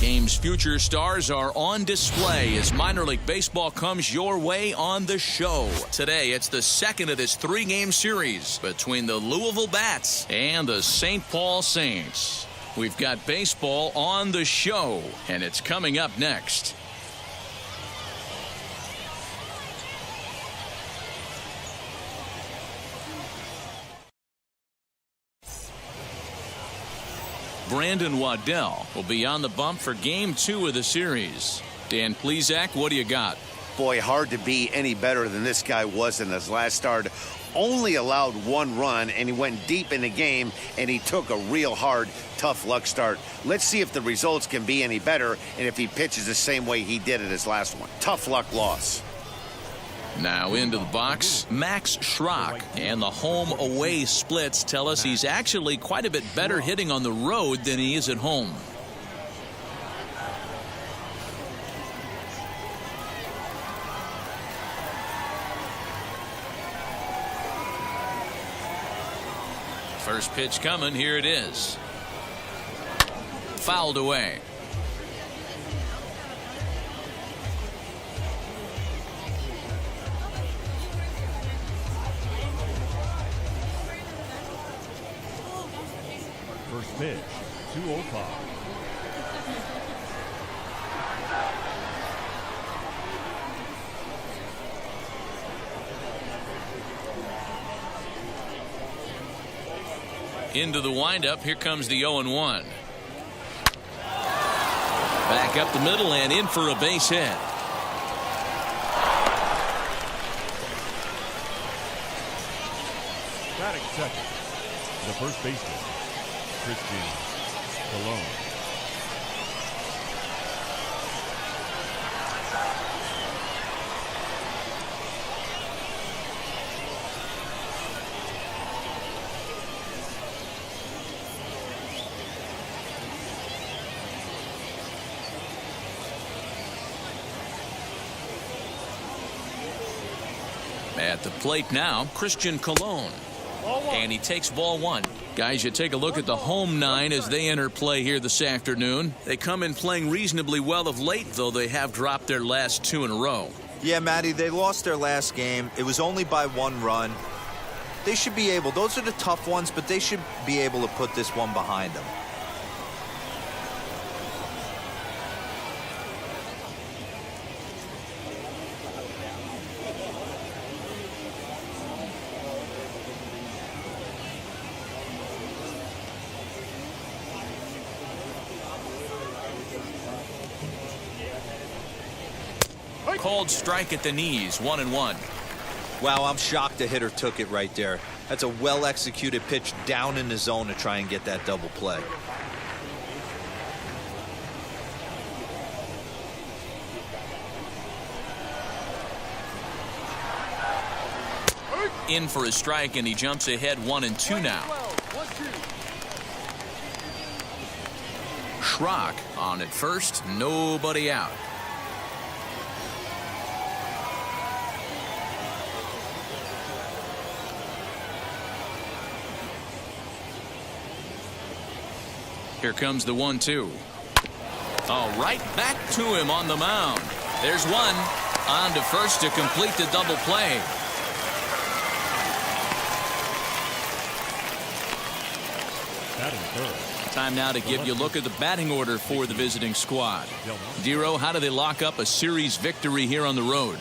game's future stars are on display as minor league baseball comes your way on the show. Today, it's the second of this three-game series between the Louisville Bats and the St. Paul Saints. We've got baseball on the show, and it's coming up next. Brandon Waddell will be on the bump for Game 2 of the series. Dan Plesac, what do you got? Boy, hard to be any better than this guy was in his last start. Only allowed one run, and he went deep in the game, and he took a real hard, tough luck start. Let's see if the results can be any better, and if he pitches the same way he did at his last one. Tough luck loss. Now into the box, Max Schrock, and the home-away splits tell us he's actually quite a bit better hitting on the road than he is at home. First pitch coming, here it is. Fouled away. First pitch, 205. Into the windup, here comes the 0-1. Back up the middle and in for a base hit. Batting second, the first baseman, Christian Colon. At the plate now, Christian Colon. And he takes ball one. Guys, you take a look at the home nine as they enter play here this afternoon. They come in playing reasonably well of late, though they have dropped their last two in a row. Yeah, Matty, they lost their last game. It was only by one run. They should be able, those are the tough ones, but they should be able to put this one behind them. Called strike at the knees, 1-1. Wow, I'm shocked the hitter took it right there. That's a well-executed pitch down in the zone to try and get that double play. In for a strike, and he jumps ahead 1-2 now. Schrock on at first, nobody out. Here comes the 1-2. Oh, right back to him on the mound. There's one. On to first to complete the double play. Batting third. Time now to give you a look at the batting order for the visiting squad. Dero, how do they lock up a series victory here on the road?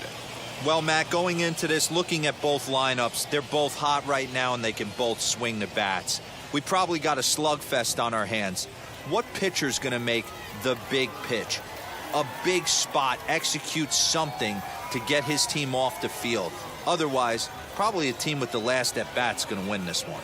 Well, Matt, going into this, looking at both lineups, they're both hot right now and they can both swing the bats. We probably got a slugfest on our hands. What pitcher's going to make the big pitch? A big spot, execute something to get his team off the field. Otherwise, probably a team with the last at bat's going to win this one.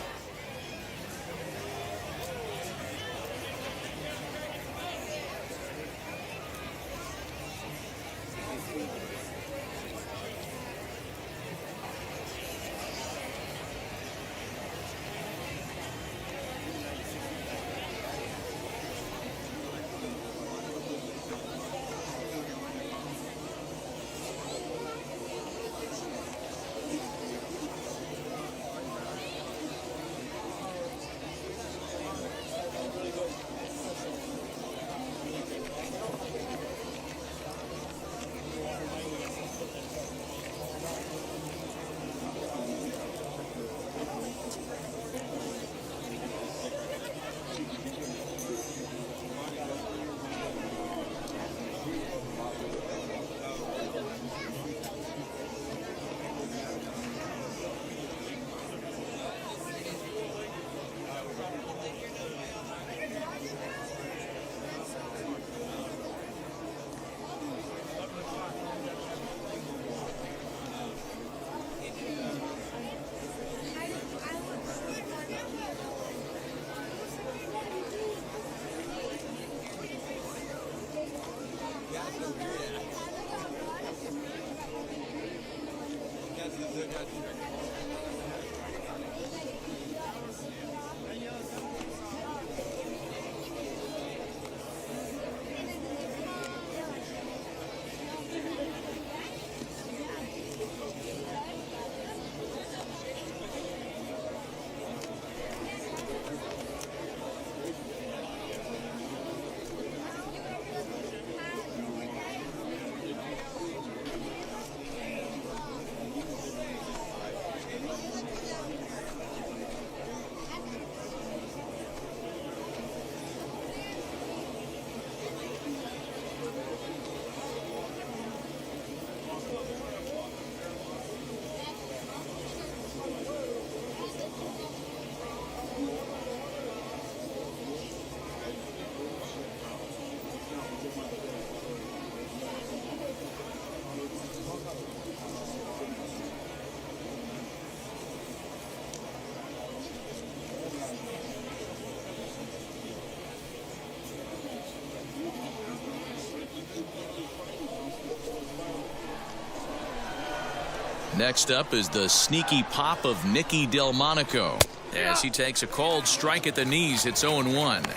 Next up is the sneaky pop of Nicky Delmonico as he takes a cold strike at the knees. It's 0-1.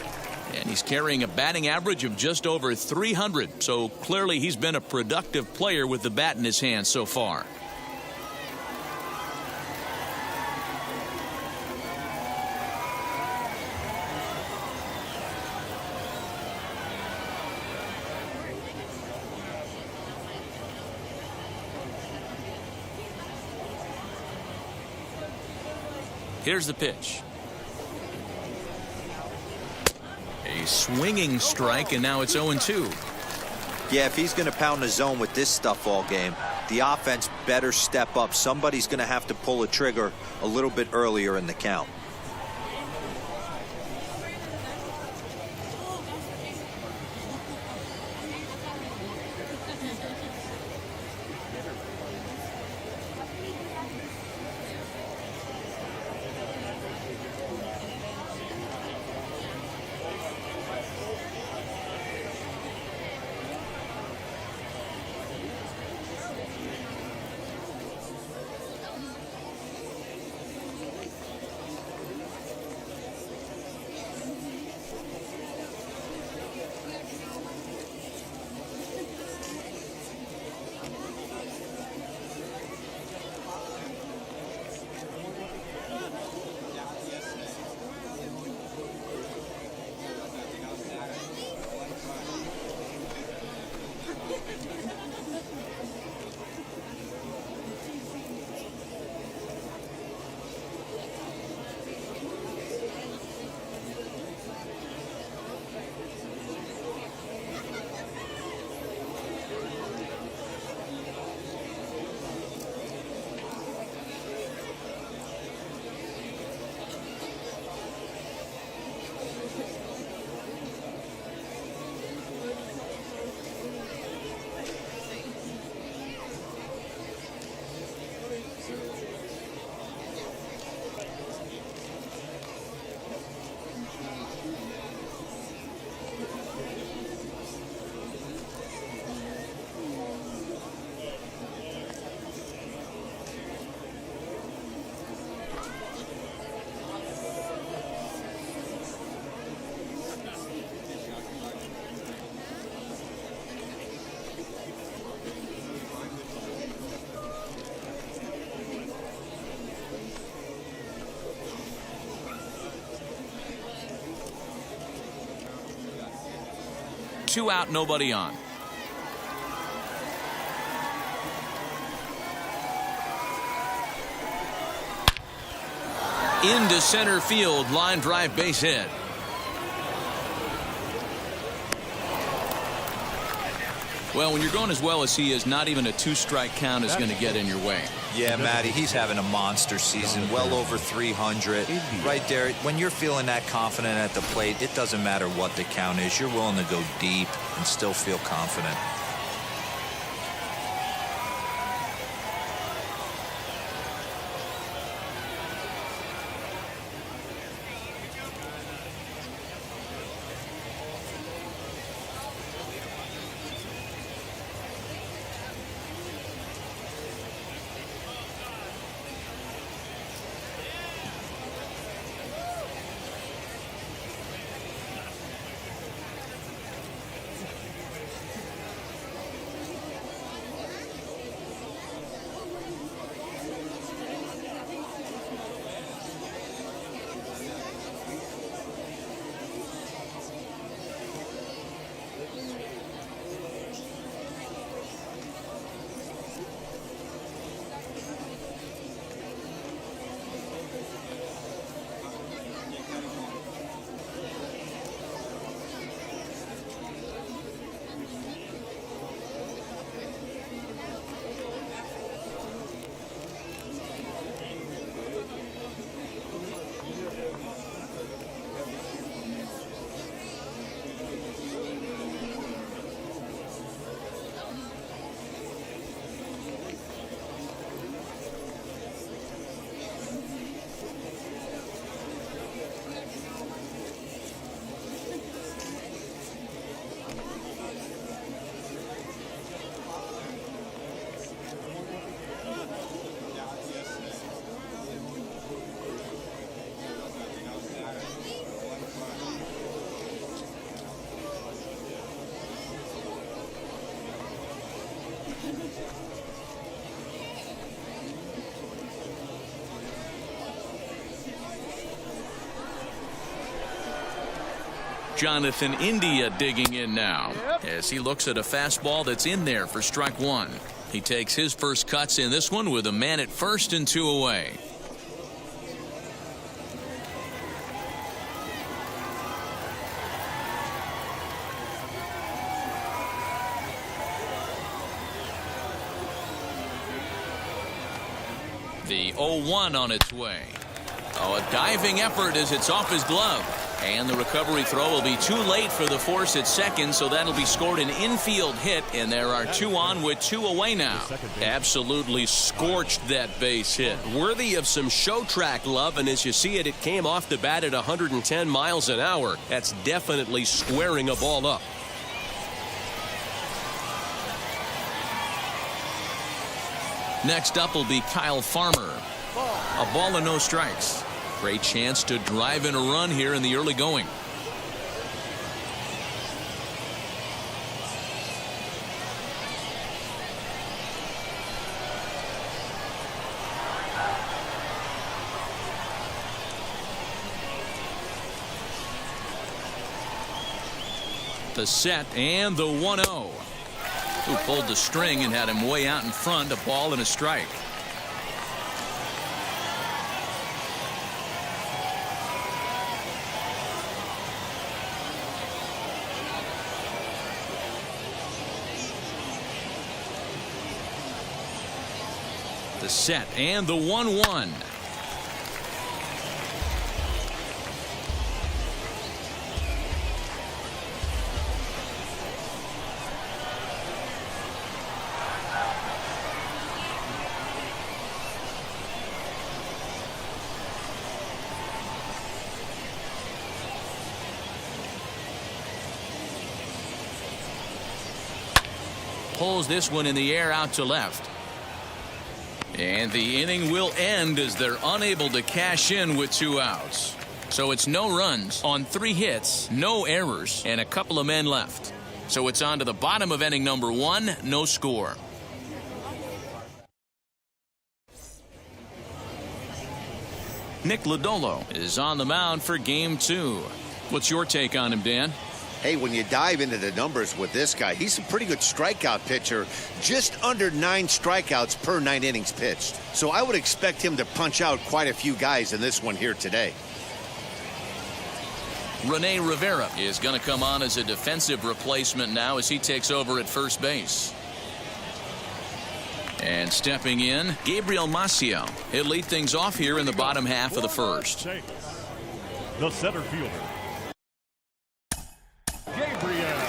And he's carrying a batting average of just over 300. So clearly he's been a productive player with the bat in his hand so far. Here's the pitch. A swinging strike, and now it's 0-2. Yeah, if he's going to pound the zone with this stuff all game, the offense better step up. Somebody's going to have to pull a trigger a little bit earlier in the count. Two out, nobody on. Into center field, line drive, base hit. Well, when you're going as well as he is, not even a two-strike count is going to get in your way. Yeah, Matty, he's having a monster season, well over 300. Right there, when you're feeling that confident at the plate, it doesn't matter what the count is. You're willing to go deep and still feel confident. Jonathan India digging in now as he looks at a fastball that's in there for strike one. He takes his first cuts in this one with a man at first and 2 away. The 0-1 on its way. Oh, a diving effort as it's off his glove. And the recovery throw will be too late for the force at second, so that'll be scored an infield hit, and there are 2 on with 2 away now. Absolutely scorched that base hit. Worthy of some show track love, and as you see it, it came off the bat at 110 miles an hour. That's definitely squaring a ball up. Next up will be Kyle Farmer. A ball and no strikes. Great chance to drive in a run here in the early going. The set and the 1-0. Who pulled the string and had him way out in front, a ball and a strike. The set and the 1-1. Pulls this one in the air out to left. And the inning will end as they're unable to cash in with 2 outs. So it's no runs on 3 hits, no errors, and a couple of men left. So it's on to the bottom of inning number 1, no score. Nick Lodolo is on the mound for game 2. What's your take on him, Dan? Hey, when you dive into the numbers with this guy, he's a pretty good strikeout pitcher, just under 9 strikeouts per 9 innings pitched. So I would expect him to punch out quite a few guys in this one here today. Rene Rivera is going to come on as a defensive replacement now as he takes over at first base. And stepping in, Gabriel Maciel. He'll lead things off here in the bottom half of the first. The center fielder, Gabriel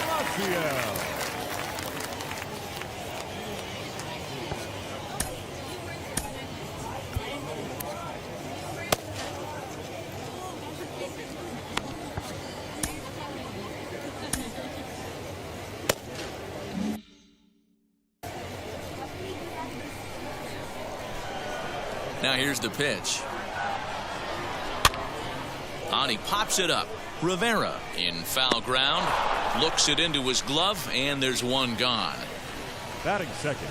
Maciel. Now here's the pitch. On, he pops it up. Rivera in foul ground, looks it into his glove, and there's one gone. Batting second.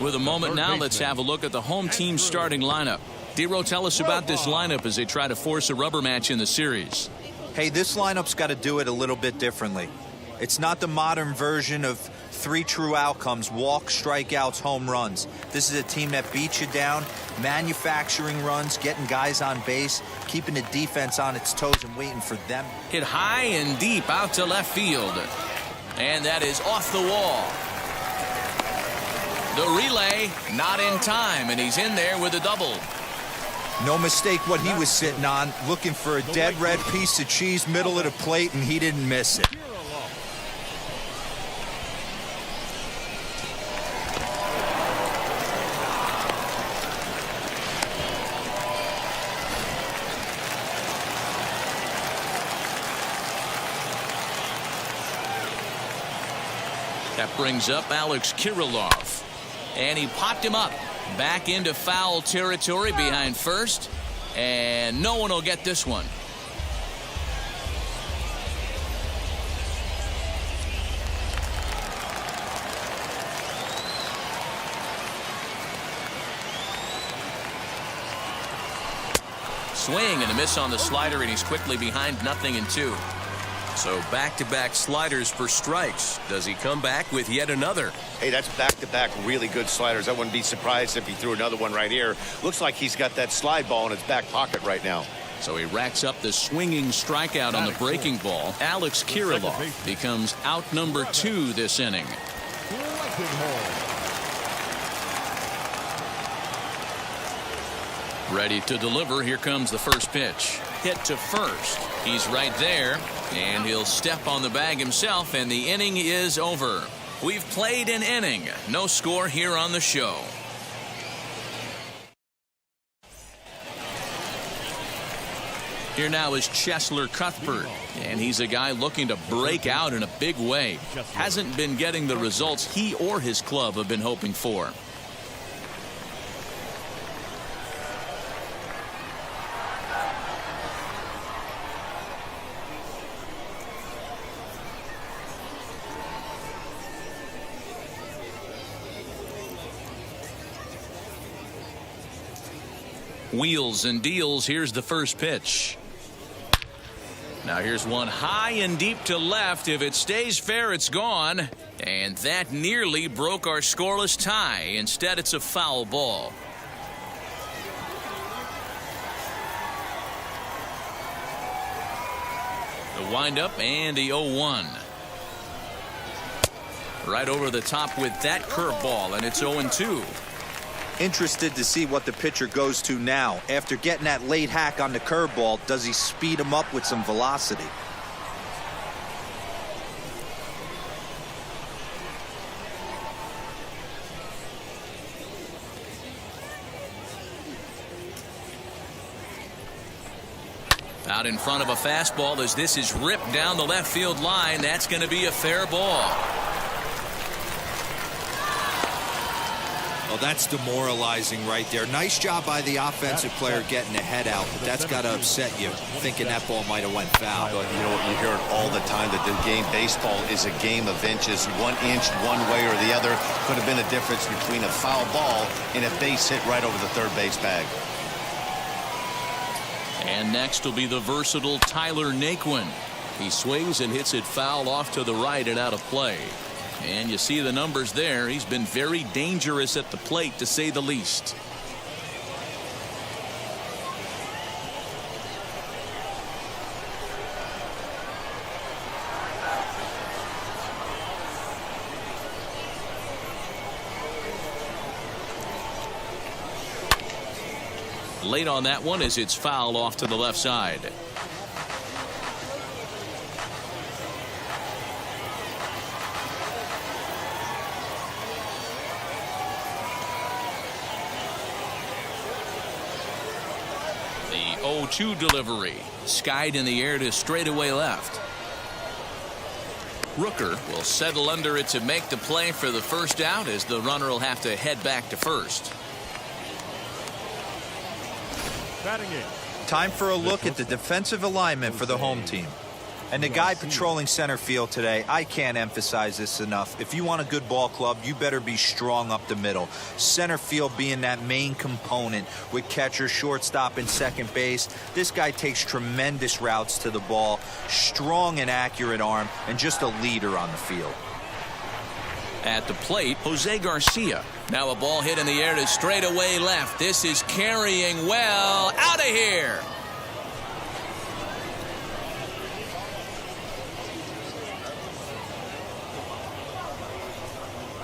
With a moment now, let's have a look at the home team starting lineup. Dero, tell us about this lineup as they try to force a rubber match in the series. Hey, this lineup's got to do it a little bit differently. It's not the modern version of 3 true outcomes: walks, strikeouts, home runs. This is a team that beats you down, manufacturing runs, getting guys on base, keeping the defense on its toes and waiting for them. Hit high and deep out to left field. And that is off the wall. The relay not in time, and he's in there with a double. No mistake what he was sitting on, looking for a dead red piece of cheese middle of the plate, and he didn't miss it. That brings up Alex Kirilloff. And he popped him up back into foul territory behind first. And no one will get this one. Swing and a miss on the slider, and he's quickly behind 0-2. So back-to-back sliders for strikes. Does he come back with yet another? Hey, that's back-to-back really good sliders. I wouldn't be surprised if he threw another one right here. Looks like he's got that slide ball in his back pocket right now. So he racks up the swinging strikeout on the breaking ball. Alex Kirilloff becomes out number 2 this inning. Ready to deliver. Here comes the first pitch. Hit to first. He's right there, and he'll step on the bag himself, and the inning is over. We've played an inning. No score here on the show. Here now is Cheslor Cuthbert, and he's a guy looking to break out in a big way. Hasn't been getting the results he or his club have been hoping for. Wheels and deals. Here's the first pitch. Now here's one high and deep to left. If it stays fair, it's gone. And that nearly broke our scoreless tie. Instead, it's a foul ball. The windup and the 0-1. Right over the top with that curveball, and it's 0-2. Interested to see what the pitcher goes to now. After getting that late hack on the curveball, does he speed him up with some velocity? Out in front of a fastball as this is ripped down the left field line. That's going to be a fair ball. Well, that's demoralizing right there. Nice job by the offensive player getting the head out, but that's got to upset you, thinking that ball might have went foul. But you know what, you hear it all the time that the game, baseball is a game of inches. 1 inch one way or the other could have been the difference between a foul ball and a base hit right over the third base bag. And next will be the versatile Tyler Naquin. He swings and hits it foul off to the right and out of play. And you see the numbers there. He's been very dangerous at the plate, to say the least. Late on that one as it's fouled off to the left side. The 0-2 delivery. Skied in the air to straightaway left. Rooker will settle under it to make the play for the first out, as the runner will have to head back to first. Time for a look at the defensive alignment for the home team. And the guy patrolling center field today, I can't emphasize this enough. If you want a good ball club, you better be strong up the middle. Center field being that main component with catcher, shortstop, and second base. This guy takes tremendous routes to the ball, strong and accurate arm, and just a leader on the field. At the plate, Jose Garcia. Now a ball hit in the air to straightaway left. This is carrying well. Out of here.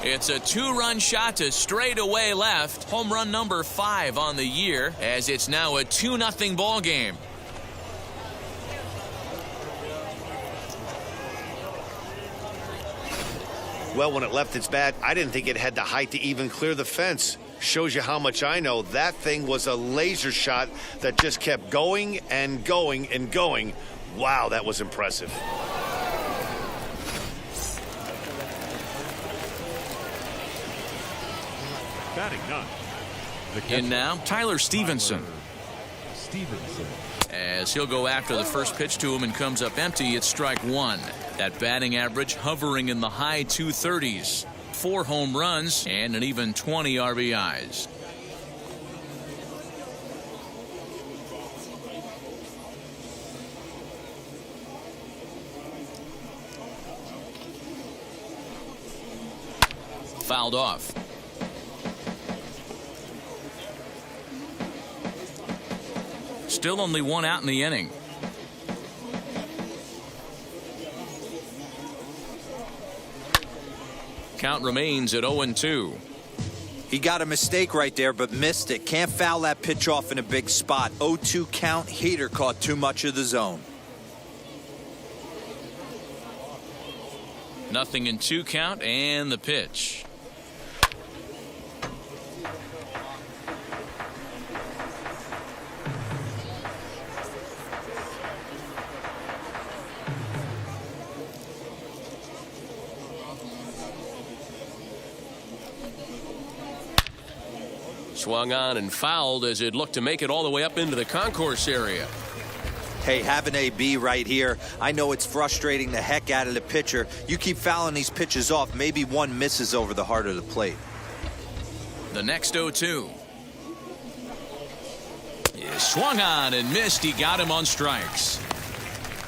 It's a 2-run shot to straightaway left. Home run number 5 on the year, as it's now a 2-0 ball game. Well, when it left its bat, I didn't think it had the height to even clear the fence. Shows you how much I know. That thing was a laser shot that just kept going and going and going. Wow, that was impressive. Batting 9. In now, Tyler Stevenson. As he'll go after the first pitch to him and comes up empty, it's strike 1. That batting average hovering in the high 230s. 4 home runs and an even 20 RBIs. fouled off. Still only one out in the inning. Count remains at 0-2. He got a mistake right there, but missed it. Can't foul that pitch off in a big spot. 0-2 count. Heater caught too much of the zone. 0-2 count, and the pitch. Swung on and fouled as it looked to make it all the way up into the concourse area. Hey, have an AB right here. I know it's frustrating the heck out of the pitcher. You keep fouling these pitches off, maybe one misses over the heart of the plate. The next 0-2. He swung on and missed. He got him on strikes.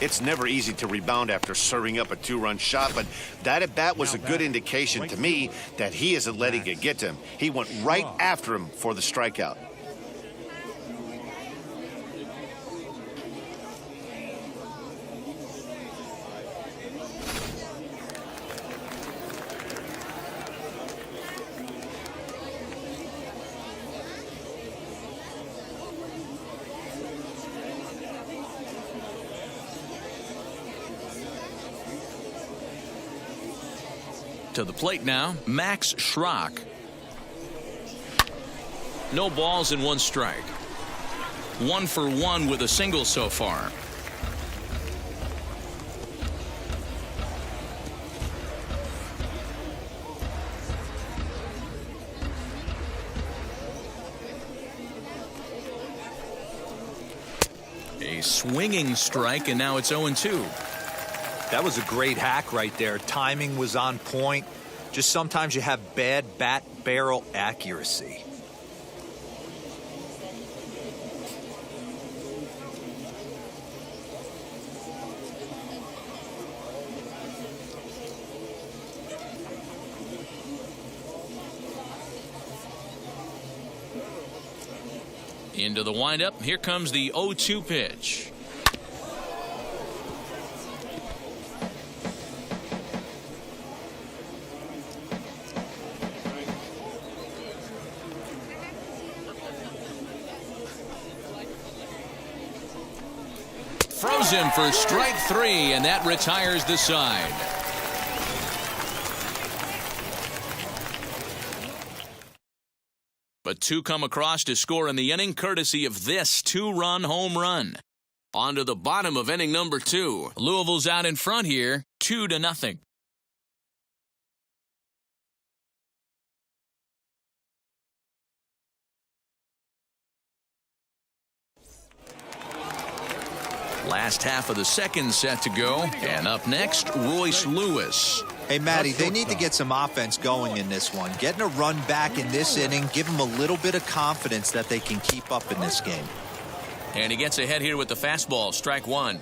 It's never easy to rebound after serving up a two-run shot, but that at-bat was a good indication to me that he isn't letting it get to him. He went right after him for the strikeout. To the plate now, Max Schrock. No balls and one strike. 1 for 1 with a single so far. A swinging strike, and now it's 0-2. That was a great hack right there. Timing was on point. Just sometimes you have bad bat barrel accuracy. Into the windup. Here comes the 0-2 pitch. Throws him for strike 3, and that retires the side. But 2 come across to score in the inning, courtesy of this 2-run home run. On to the bottom of inning number 2. Louisville's out in front here, 2-0. Last half of the second set to go, and up next, Royce Lewis. Hey, Matty, they need to get some offense going in this one. Getting a run back in this inning, give them a little bit of confidence that they can keep up in this game. And he gets ahead here with the fastball, strike 1.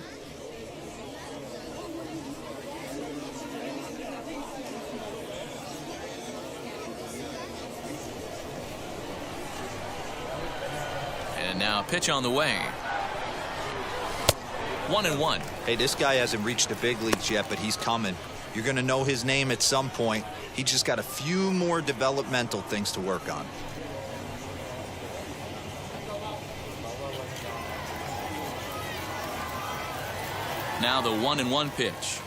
And now a pitch on the way. 1-1. Hey, this guy hasn't reached the big leagues yet, but he's coming. You're going to know his name at some point. He just got a few more developmental things to work on. Now the 1-1 pitch.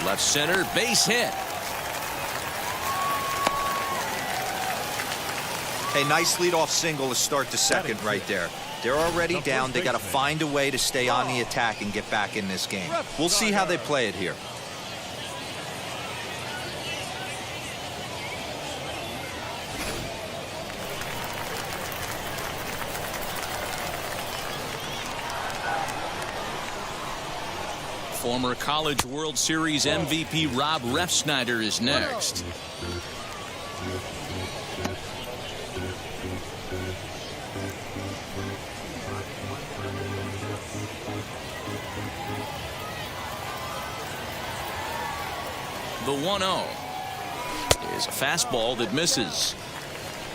Left center, base hit. Hey, nice leadoff single to start the second right there. They're already down. They got to find a way to stay on the attack and get back in this game. We'll see how they play it here. Former College World Series MVP Rob Refsnyder is next. The 1-0 is a fastball that misses.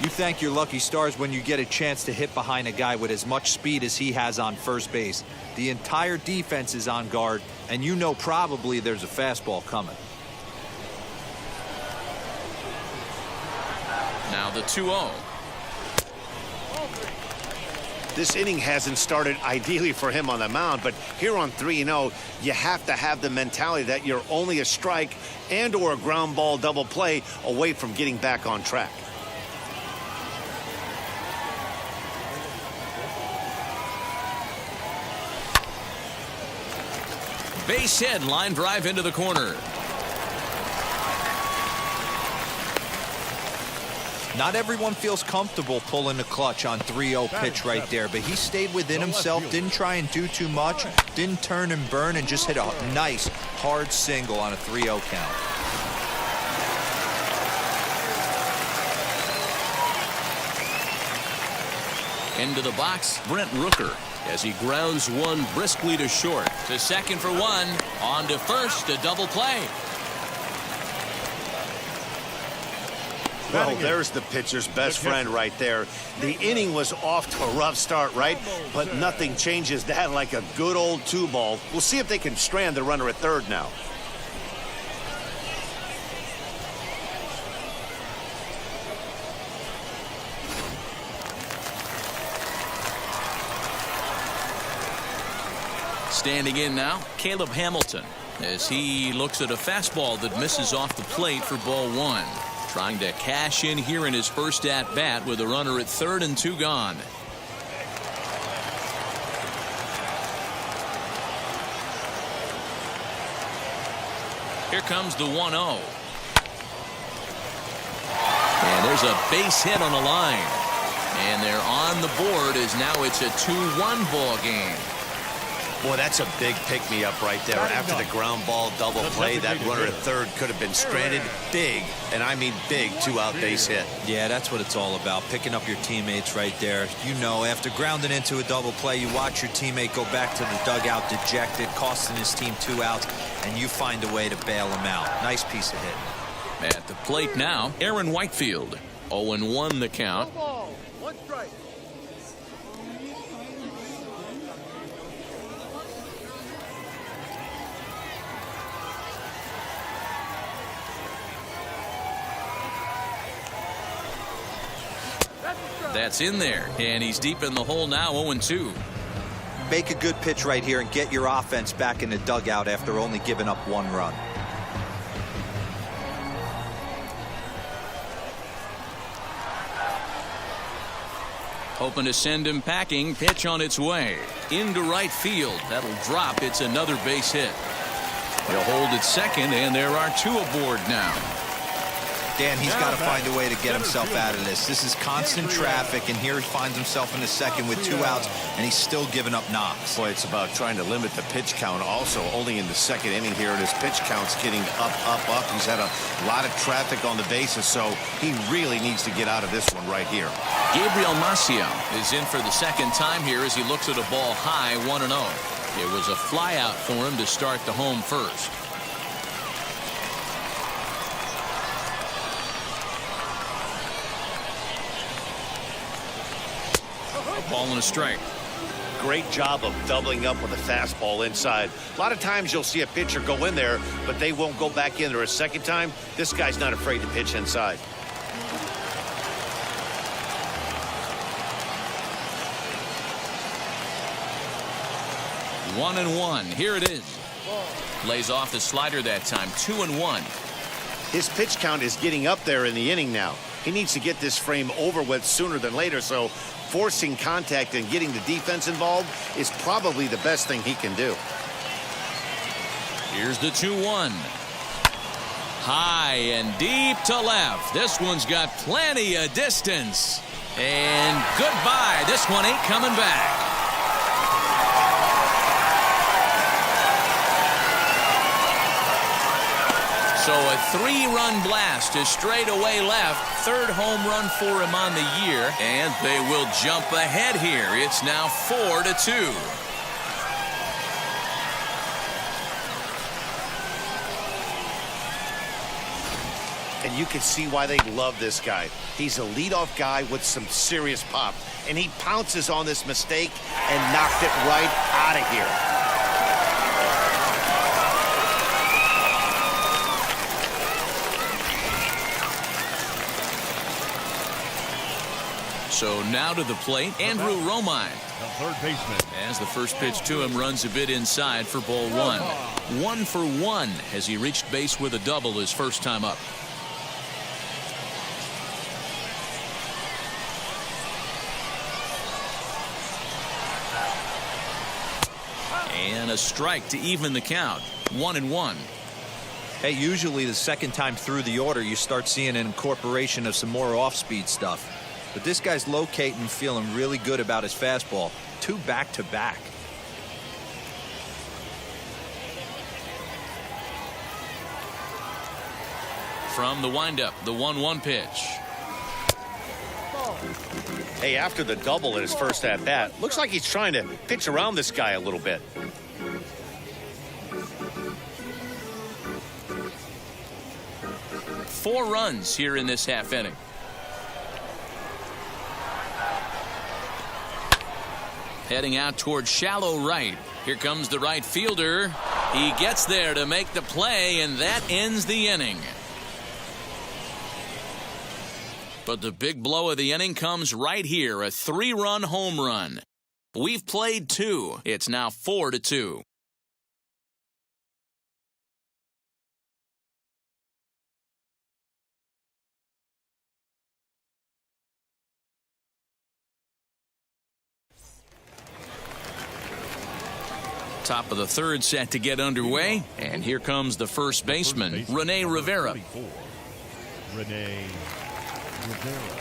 You thank your lucky stars when you get a chance to hit behind a guy with as much speed as he has on first base. The entire defense is on guard, and you know probably there's a fastball coming. Now the 2-0. This inning hasn't started ideally for him on the mound, but here on 3-0, you have to have the mentality that you're only a strike and or a ground ball double play away from getting back on track. Base hit, line drive into the corner. Not everyone feels comfortable pulling the clutch on 3-0 pitch right there, but he stayed within himself, didn't try and do too much, didn't turn and burn, and just hit a nice, hard single on a 3-0 count. Into the box, Brent Rooker, as he grounds one briskly to short. To second for one, on to first, a double play. Well, there's the pitcher's best friend right there. The inning was off to a rough start, right? But nothing changes that like a good old 2-ball. We'll see if they can strand the runner at third now. Standing in now, Caleb Hamilton, as he looks at a fastball that misses off the plate for ball one. Trying to cash in here in his first at-bat with a runner at third and 2 gone. Here comes the 1-0. And there's a base hit on the line. And they're on the board as now it's a 2-1 ball game. Boy, that's a big pick-me-up right there. After the ground ball double play, that runner at third could have been stranded. Big, and I mean big, 2-out base hit. Yeah, that's what it's all about, picking up your teammates right there. You know, after grounding into a double play, you watch your teammate go back to the dugout dejected, costing his team 2 outs, and you find a way to bail him out. Nice piece of hitting. At the plate now, Aaron Whitefield. 0-1 the count. One strike. That's in there, and he's deep in the hole now, 0-2. Make a good pitch right here and get your offense back in the dugout after only giving up 1 run. Hoping to send him packing. Pitch on its way into right field. That'll drop. It's another base hit. He'll hold at second, and there are 2 aboard now. Dan, he's got to find a way to get himself out of this. This is constant traffic, and here he finds himself in the second with 2 outs, and he's still giving up knocks. Boy, it's about trying to limit the pitch count also. Only in the second inning here, and his pitch count's getting up. He's had a lot of traffic on the bases, so he really needs to get out of this one right here. Gabriel Maciel is in for the second time here as he looks at a ball high, 1-0. It was a flyout for him to start the home first. Ball and a strike. Great job of doubling up with a fastball inside. A lot of times you'll see a pitcher go in there, but they won't go back in there a second time. This guy's not afraid to pitch inside. One and one. Here it is. Lays off the slider that time. 2-1. His pitch count is getting up there in the inning now. He needs to get this frame over with sooner than later, so forcing contact and getting the defense involved is probably the best thing he can do. Here's the 2-1. High and deep to left. This one's got plenty of distance. And goodbye. This one ain't coming back. So a 3-run blast to straightaway left. Third home run for him on the year. And they will jump ahead here. It's now 4-2. And you can see why they love this guy. He's a leadoff guy with some serious pop. And he pounces on this mistake and knocked it right out of here. So now to the plate, Andrew Romine. The third baseman. As the first pitch to him runs a bit inside for ball one. 1 for 1 as he reached base with a double his first time up. And a strike to even the count. 1-1. Hey, usually the second time through the order you start seeing an incorporation of some more off-speed stuff. But this guy's locating and feeling really good about his fastball. 2 back-to-back. From the windup, the 1-1 pitch. Hey, after the double in his first at-bat, looks like he's trying to pitch around this guy a little bit. Four runs here in this half inning. Heading out towards shallow right. Here comes the right fielder. He gets there to make the play, and that ends the inning. But the big blow of the inning comes right here, a 3-run home run. We've played 2. It's now 4-2. Top of the third set to get underway, and here comes the first baseman, Rene Rivera. Rene Rivera.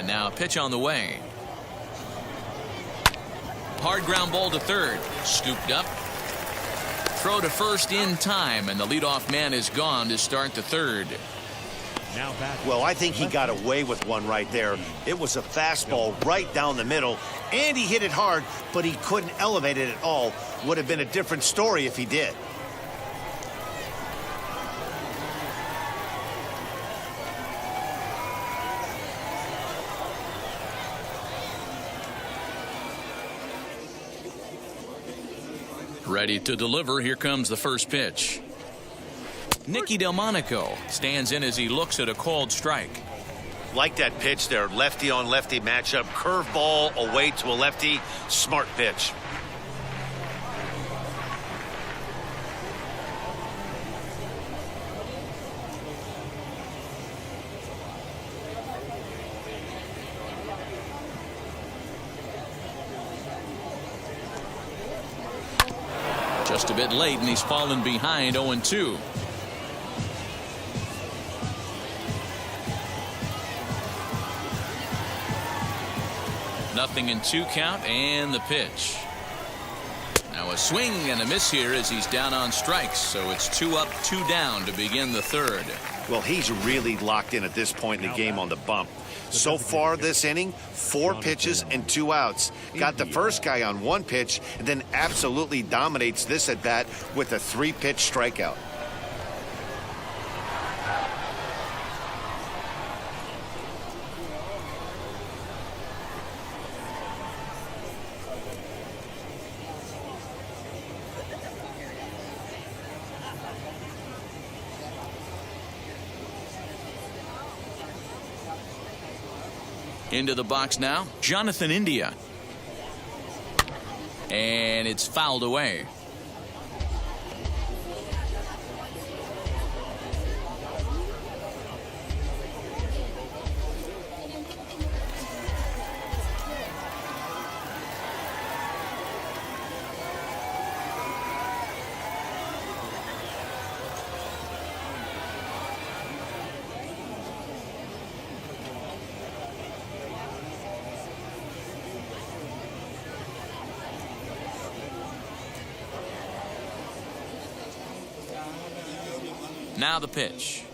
Now a pitch on the way. Hard ground ball to third. Scooped up. Throw to first in time, and the leadoff man is gone to start the third. Well, I think he got away with one right there. It was a fastball right down the middle, and he hit it hard, but he couldn't elevate it at all. Would have been a different story if he did. Ready to deliver. Here comes the first pitch. Nicky Delmonico stands in as he looks at a called strike. Like that pitch there, lefty on lefty matchup, curveball away to a lefty, smart pitch. Just a bit late, and he's fallen behind 0-2. Nothing in 2 count, and the pitch. Now a swing and a miss here as he's down on strikes, so it's 2 up, 2 down to begin the third. Well, he's really locked in at this point in the game on the bump. So far this inning, 4 pitches and 2 outs. Got the first guy on 1 pitch and then absolutely dominates this at bat with a 3-pitch strikeout. Into the box now, Jonathan India. And it's fouled away. Now the pitch.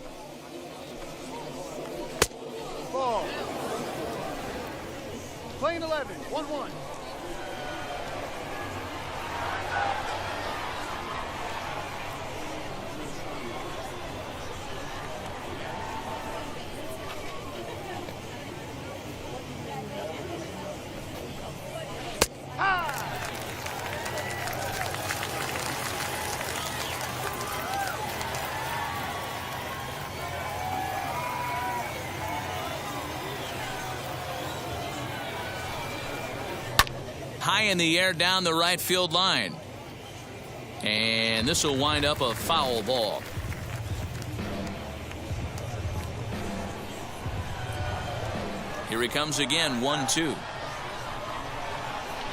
Ball. Playing 11, 1-1. High in the air down the right field line. And this will wind up a foul ball. Here he comes again, 1-2.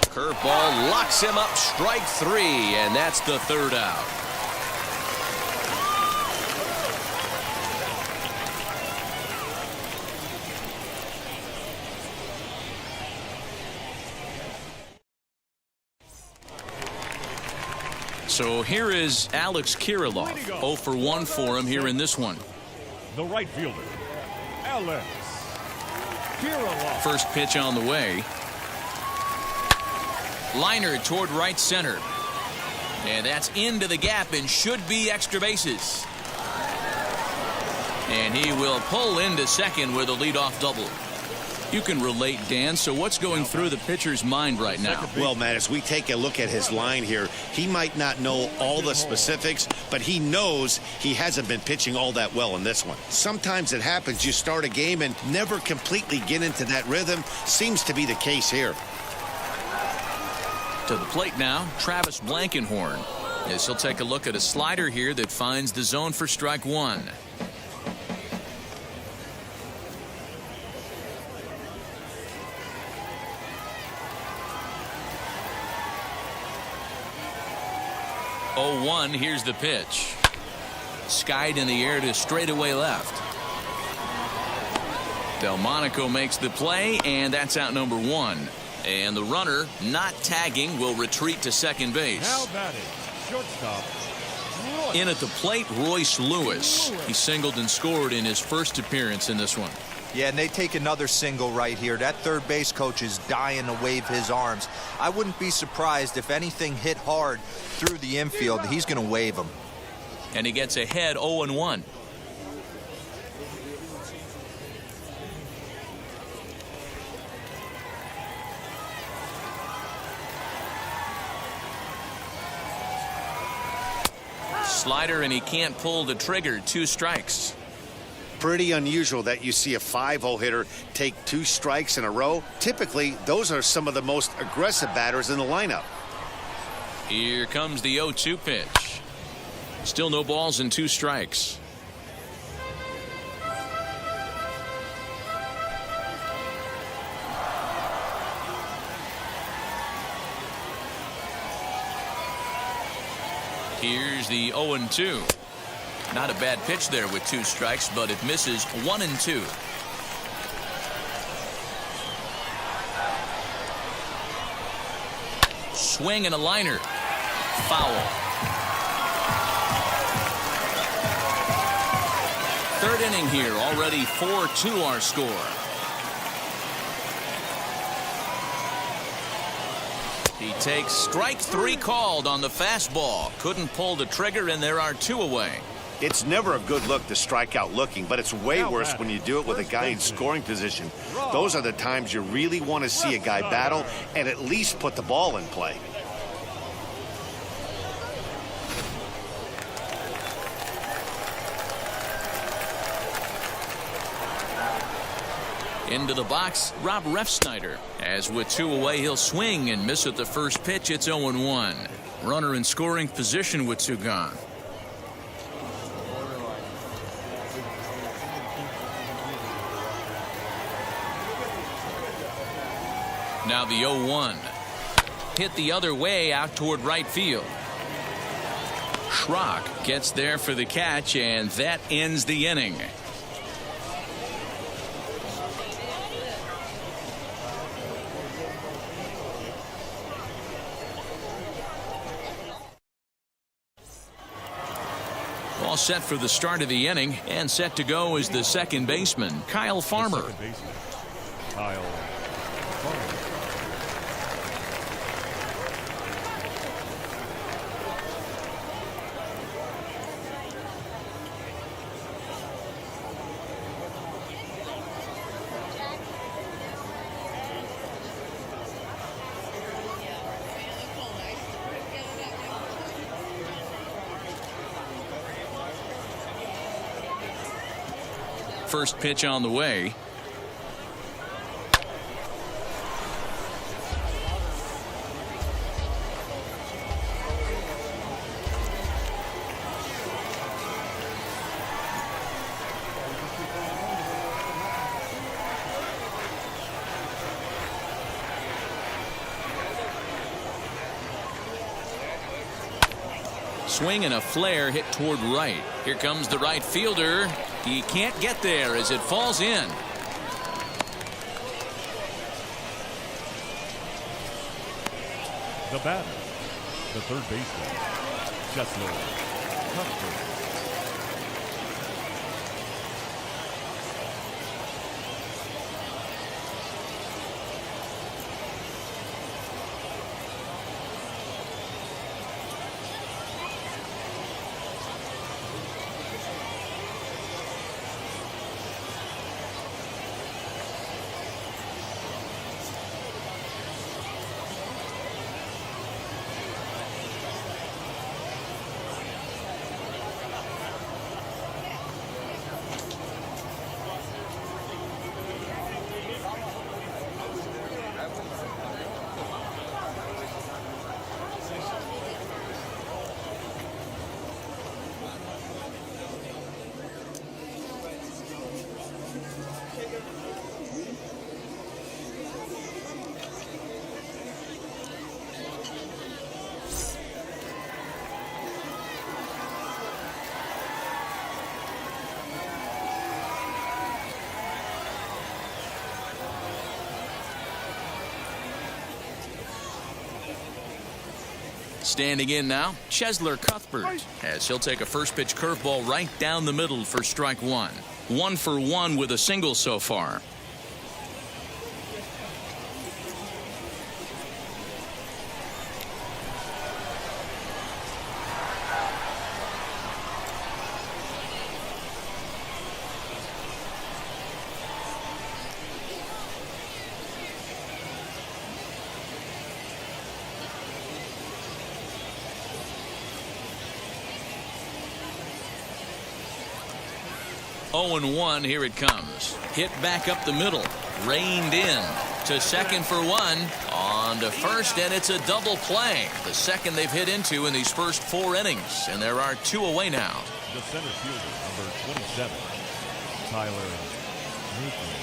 Curveball locks him up, strike 3, and that's the third out. So here is Alex Kirilloff. 0 for 1 for him here in this one. The right fielder, Alex Kirilloff. First pitch on the way. Liner toward right center. And that's into the gap and should be extra bases. And he will pull into second with a leadoff double. You can relate, Dan. So what's going through the pitcher's mind right now? Well, Matt, as we take a look at his line here, he might not know all the specifics, but he knows he hasn't been pitching all that well in this one. Sometimes it happens. You start a game and never completely get into that rhythm. Seems to be the case here. To the plate now, Travis Blankenhorn. As he'll take a look at a slider here that finds the zone for strike 1. Oh, 1, here's the pitch. Skied in the air to straightaway left. Delmonico makes the play, and that's out number 1. And the runner, not tagging, will retreat to second base. Now batting, shortstop, Royce. In at the plate, Royce Lewis. He singled and scored in his first appearance in this one. Yeah, and they take another single right here. That third base coach is dying to wave his arms. I wouldn't be surprised if anything hit hard through the infield. He's going to wave them. And he gets ahead 0-1. Slider, and he can't pull the trigger. 2 strikes. pretty unusual that you see a 5-0 hitter take 2 strikes in a row. Typically, those are some of the most aggressive batters in the lineup. Here comes the 0-2 pitch. Still no balls and 2 strikes. Here's the 0-2. Not a bad pitch there with 2 strikes, but it misses 1-2. Swing and a liner. Foul. 3rd inning here, already 4-2 our score. He takes strike 3 called on the fastball. Couldn't pull the trigger, and there are 2 away. It's never a good look to strike out looking, but it's way worse when you do it with a guy in scoring position. Those are the times you really want to see a guy battle and at least put the ball in play. Into the box, Rob Refsnyder. As with 2 away, he'll swing and miss at the first pitch. It's 0-1. Runner in scoring position with 2 gone. Now the 0-1. Hit the other way out toward right field. Schrock gets there for the catch, and that ends the inning. All set for the start of the inning, and set to go is the second baseman, Kyle Farmer. Second baseman, Kyle Farmer. First pitch on the way. Swing and a flare hit toward right. Here comes the right fielder. He can't get there as it falls in. The batter, the third baseman, Chesler Cuthbert. Standing in now, Chesler Cuthbert, as he'll take a first pitch curveball right down the middle for strike 1. 1 for 1 with a single so far. 0-1, here it comes. Hit back up the middle. Reined in. To second for one. On to first, and it's a double play. The second they've hit into in these first 4 innings. And there are 2 away now. The center fielder, number 27, Tyler Naquin.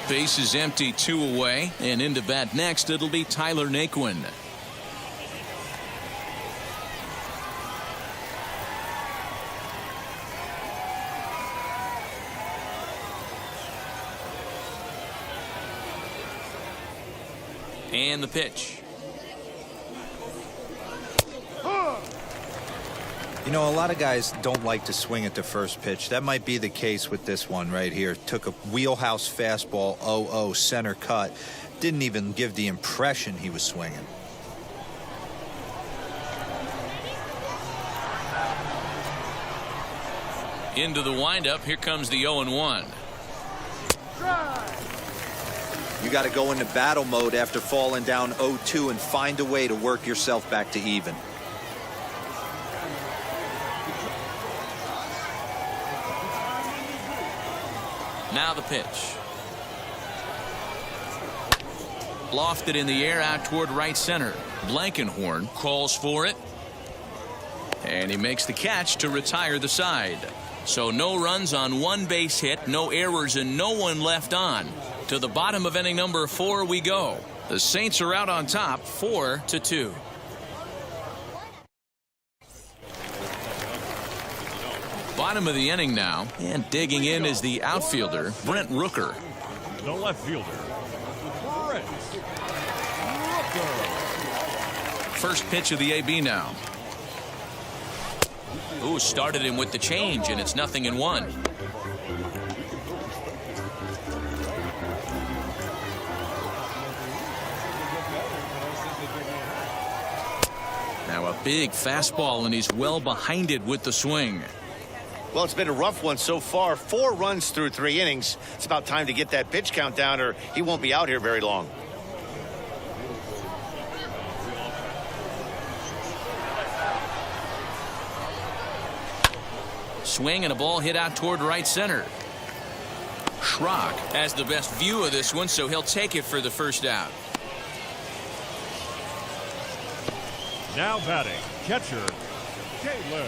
Base is empty, 2 away. And into bat next, it'll be Tyler Naquin. And the pitch. You know, a lot of guys don't like to swing at the first pitch. That might be the case with this one right here. Took a wheelhouse fastball, 0-0 center cut. Didn't even give the impression he was swinging. Into the windup. Here comes the 0-1. You got to go into battle mode after falling down 0-2 and find a way to work yourself back to even. Now the pitch. Lofted in the air out toward right center. Blankenhorn calls for it. And he makes the catch to retire the side. So no runs on 1 base hit, no errors, and no one left on. To the bottom of inning number 4 we go. The Saints are out on top, 4-2. Bottom of the inning now, and digging in is the outfielder, Brent Rooker. The left fielder, Brent Rooker. First pitch of the AB now. Ooh, started him with the change, and it's 0-1. Now a big fastball, and he's well behind it with the swing. Well, it's been a rough one so far. 4 runs through 3 innings. It's about time to get that pitch count down, or he won't be out here very long. Swing and a ball hit out toward right center. Schrock has the best view of this one, so he'll take it for the first out. Now batting, catcher, Caleb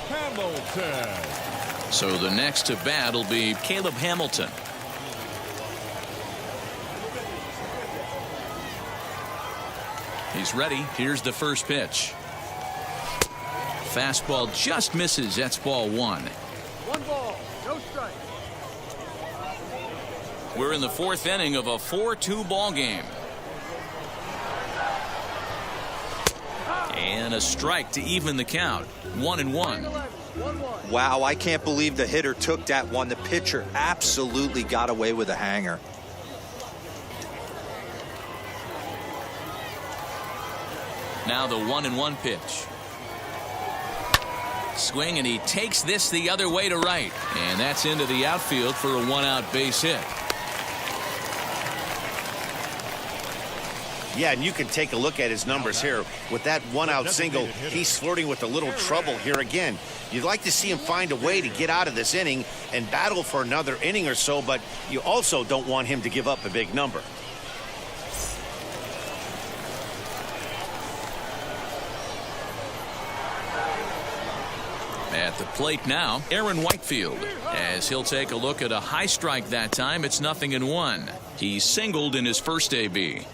Hamilton. So the next to bat will be Caleb Hamilton. He's ready. Here's the first pitch. Fastball just misses. That's ball 1. 1 ball, no strike. We're in the 4th inning of a 4-2 ball game. And a strike to even the count. 1-1. Wow, I can't believe the hitter took that one. The pitcher absolutely got away with a hanger. Now the 1-1 pitch. Swing, and he takes this the other way to right. And that's into the outfield for a 1-out base hit. Yeah, and you can take a look at his numbers here. With that 1-out single, he's flirting with a little trouble here again. You'd like to see him find a way to get out of this inning and battle for another inning or so, but you also don't want him to give up a big number. At the plate now, Aaron Whitefield, as he'll take a look at a high strike that time. It's 0-1. He singled in his first AB.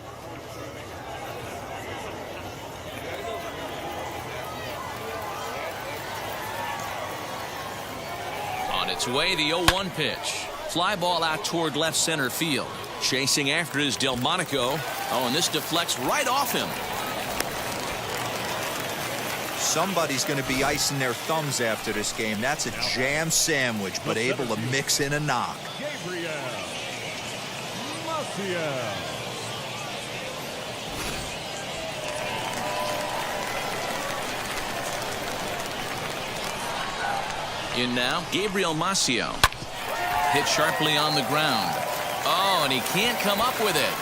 On its way, the 0-1 pitch. Fly ball out toward left center field. Chasing after is Delmonico. Oh, and this deflects right off him. Somebody's going to be icing their thumbs after this game. That's a jam sandwich, but able to mix in a knock. Gabriel Maciel. In now, Gabriel Maciel. Hit sharply on the ground. Oh, and he can't come up with it.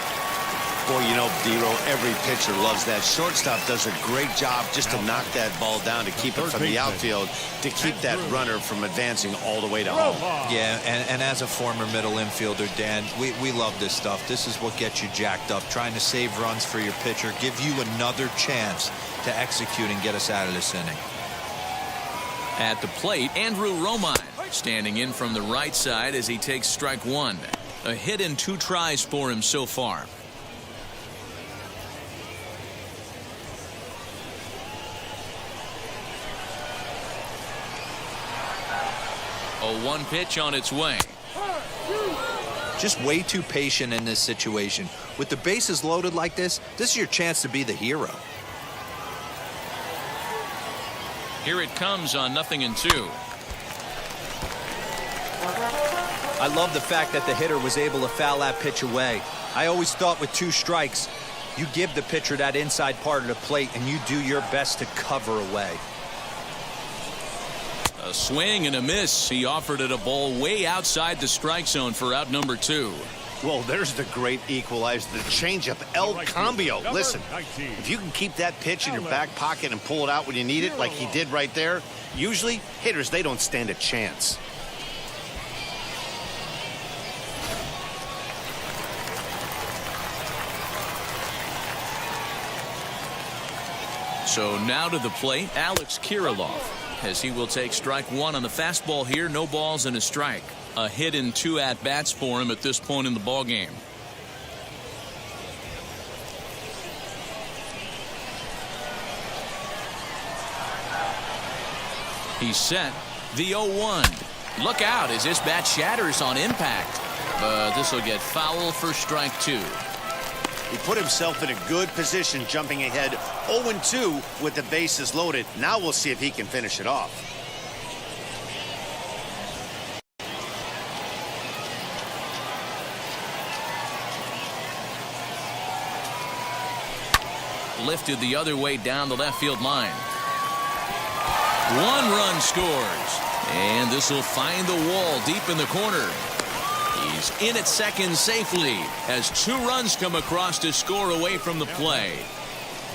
Boy, you know, Dero, every pitcher loves that. Shortstop does a great job just to knock that ball down, to keep it from the outfield, to keep that runner from advancing all the way to home. Yeah, and as a former middle infielder, Dan, we love this stuff. This is what gets you jacked up, trying to save runs for your pitcher, give you another chance to execute and get us out of this inning. At the plate, Andrew Romine standing in from the right side as he takes strike one. A hit in 2 tries for him so far. A 1 pitch on its way. Just way too patient in this situation. With the bases loaded like this is your chance to be the hero. Here it comes on 0-2. I love the fact that the hitter was able to foul that pitch away. I always thought with 2 strikes, you give the pitcher that inside part of the plate and you do your best to cover away. A swing and a miss. He offered it a ball way outside the strike zone for out number 2. Well, there's the great equalizer, the changeup, El Cambio. Listen, if you can keep that pitch in your back pocket and pull it out when you need it, like he did right there, usually hitters, they don't stand a chance. So now to the plate, Alex Kirilloff, as he will take strike 1 on the fastball here. No balls and a strike. A hit in 2 at-bats for him at this point in the ballgame. He's set. The 0-1. Look out as this bat shatters on impact. But this will get foul for strike 2. He put himself in a good position, jumping ahead 0-2 with the bases loaded. Now we'll see if he can finish it off. Lifted the other way down the left field line. 1 run scores. And this will find the wall deep in the corner. He's in at second safely as 2 runs come across to score away from the play.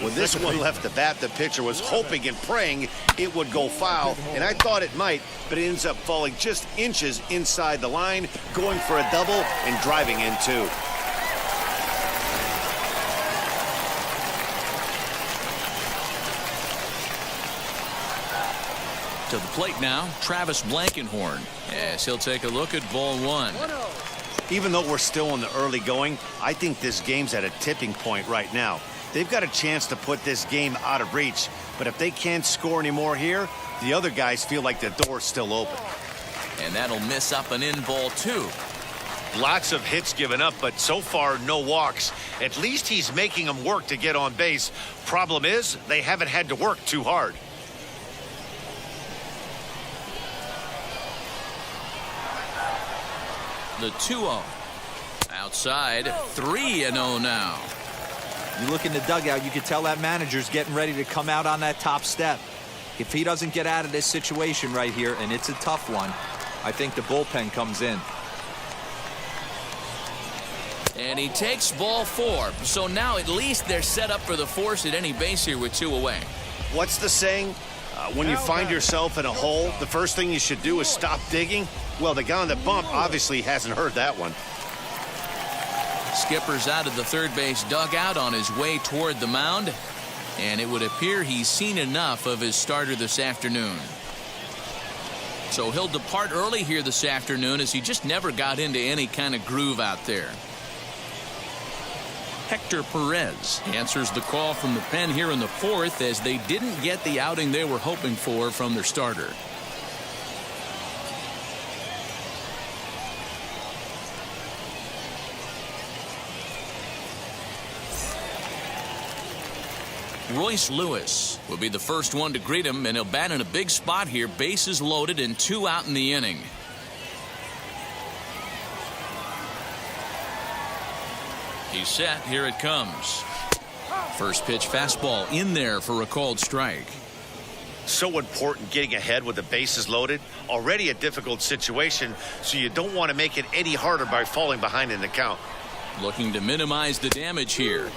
When this one left the bat, the pitcher was hoping and praying it would go foul, and I thought it might, but it ends up falling just inches inside the line, going for a double and driving in 2. To the plate now, Travis Blankenhorn, as he'll take a look at ball 1. Even though we're still in the early going, I think this game's at a tipping point right now. They've got a chance to put this game out of reach, but if they can't score anymore here, the other guys feel like the door's still open. And that'll miss up an in ball 2. Lots of hits given up, but so far no walks. At least he's making them work to get on base. Problem is, they haven't had to work too hard. The 2-0. Outside, 3-0 now. You look in the dugout, you can tell that manager's getting ready to come out on that top step. If he doesn't get out of this situation right here, and it's a tough one, I think the bullpen comes in. And he takes ball 4. So now at least they're set up for the force at any base here with 2 away. What's the saying? When you find yourself in a hole, the first thing you should do is stop digging. Well, the guy on the bump obviously hasn't heard that one. Skipper's out of the third base dugout on his way toward the mound. And it would appear he's seen enough of his starter this afternoon. So he'll depart early here this afternoon as he just never got into any kind of groove out there. Hector Perez answers the call from the pen here in the 4th as they didn't get the outing they were hoping for from their starter. Royce Lewis will be the first one to greet him, and he'll bat in a big spot here. Bases loaded and 2 out in the inning. He's set. Here it comes. First pitch fastball in there for a called strike. So important getting ahead with the bases loaded. Already a difficult situation, so you don't want to make it any harder by falling behind in the count. Looking to minimize the damage here.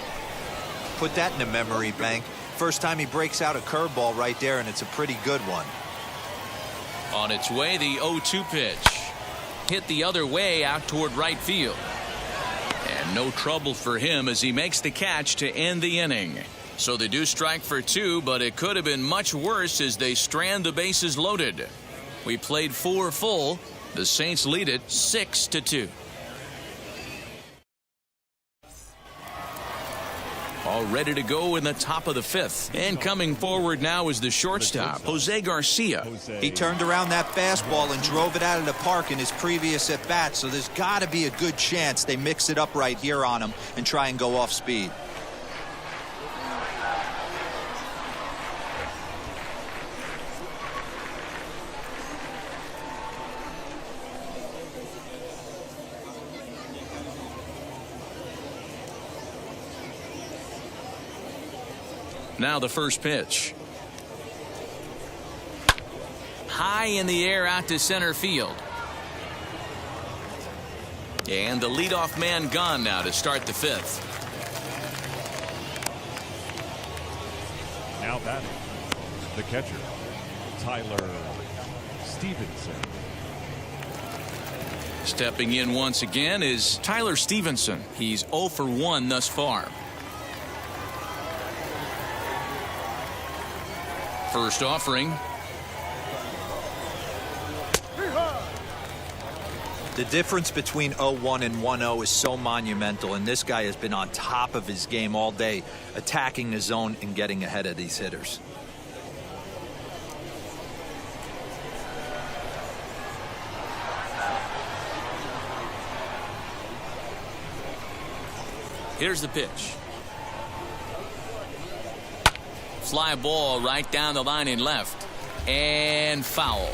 Put that in the memory bank. First time he breaks out a curveball right there, and it's a pretty good one. On its way, the 0-2 pitch. Hit the other way out toward right field. And no trouble for him as he makes the catch to end the inning. So they do strike for 2, but it could have been much worse as they strand the bases loaded. We played 4 full. The Saints lead it 6-2. All ready to go in the top of the 5th. And coming forward now is the shortstop, Jose Garcia. He turned around that fastball and drove it out of the park in his previous at-bat, so there's got to be a good chance they mix it up right here on him and try and go off speed. Now the first pitch. High in the air out to center field. And the leadoff man gone now to start the 5th. Now batting, the catcher, Tyler Stevenson. Stepping in once again is Tyler Stevenson. He's 0 for 1 thus far. First offering. The difference between 0-1 and 1-0 is so monumental, and this guy has been on top of his game all day, attacking the zone and getting ahead of these hitters. Here's the pitch. Fly ball right down the line in left. And foul.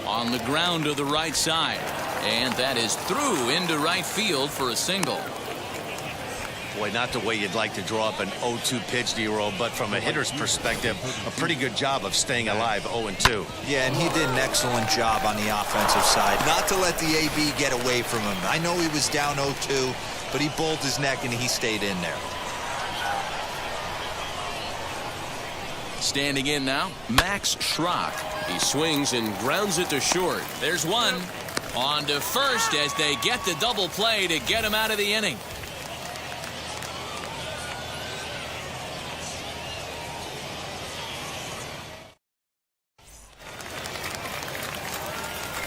On the ground to the right side. And that is through into right field for a single. Boy, not the way you'd like to draw up an 0-2 pitch, D-roll, but from a hitter's perspective, a pretty good job of staying alive 0-2. Yeah, and he did an excellent job on the offensive side. Not to let the AB get away from him. I know he was down 0-2, but he bowled his neck and he stayed in there. Standing in now, Max Schrock. He swings and grounds it to short. There's one. On to first as they get the double play to get him out of the inning.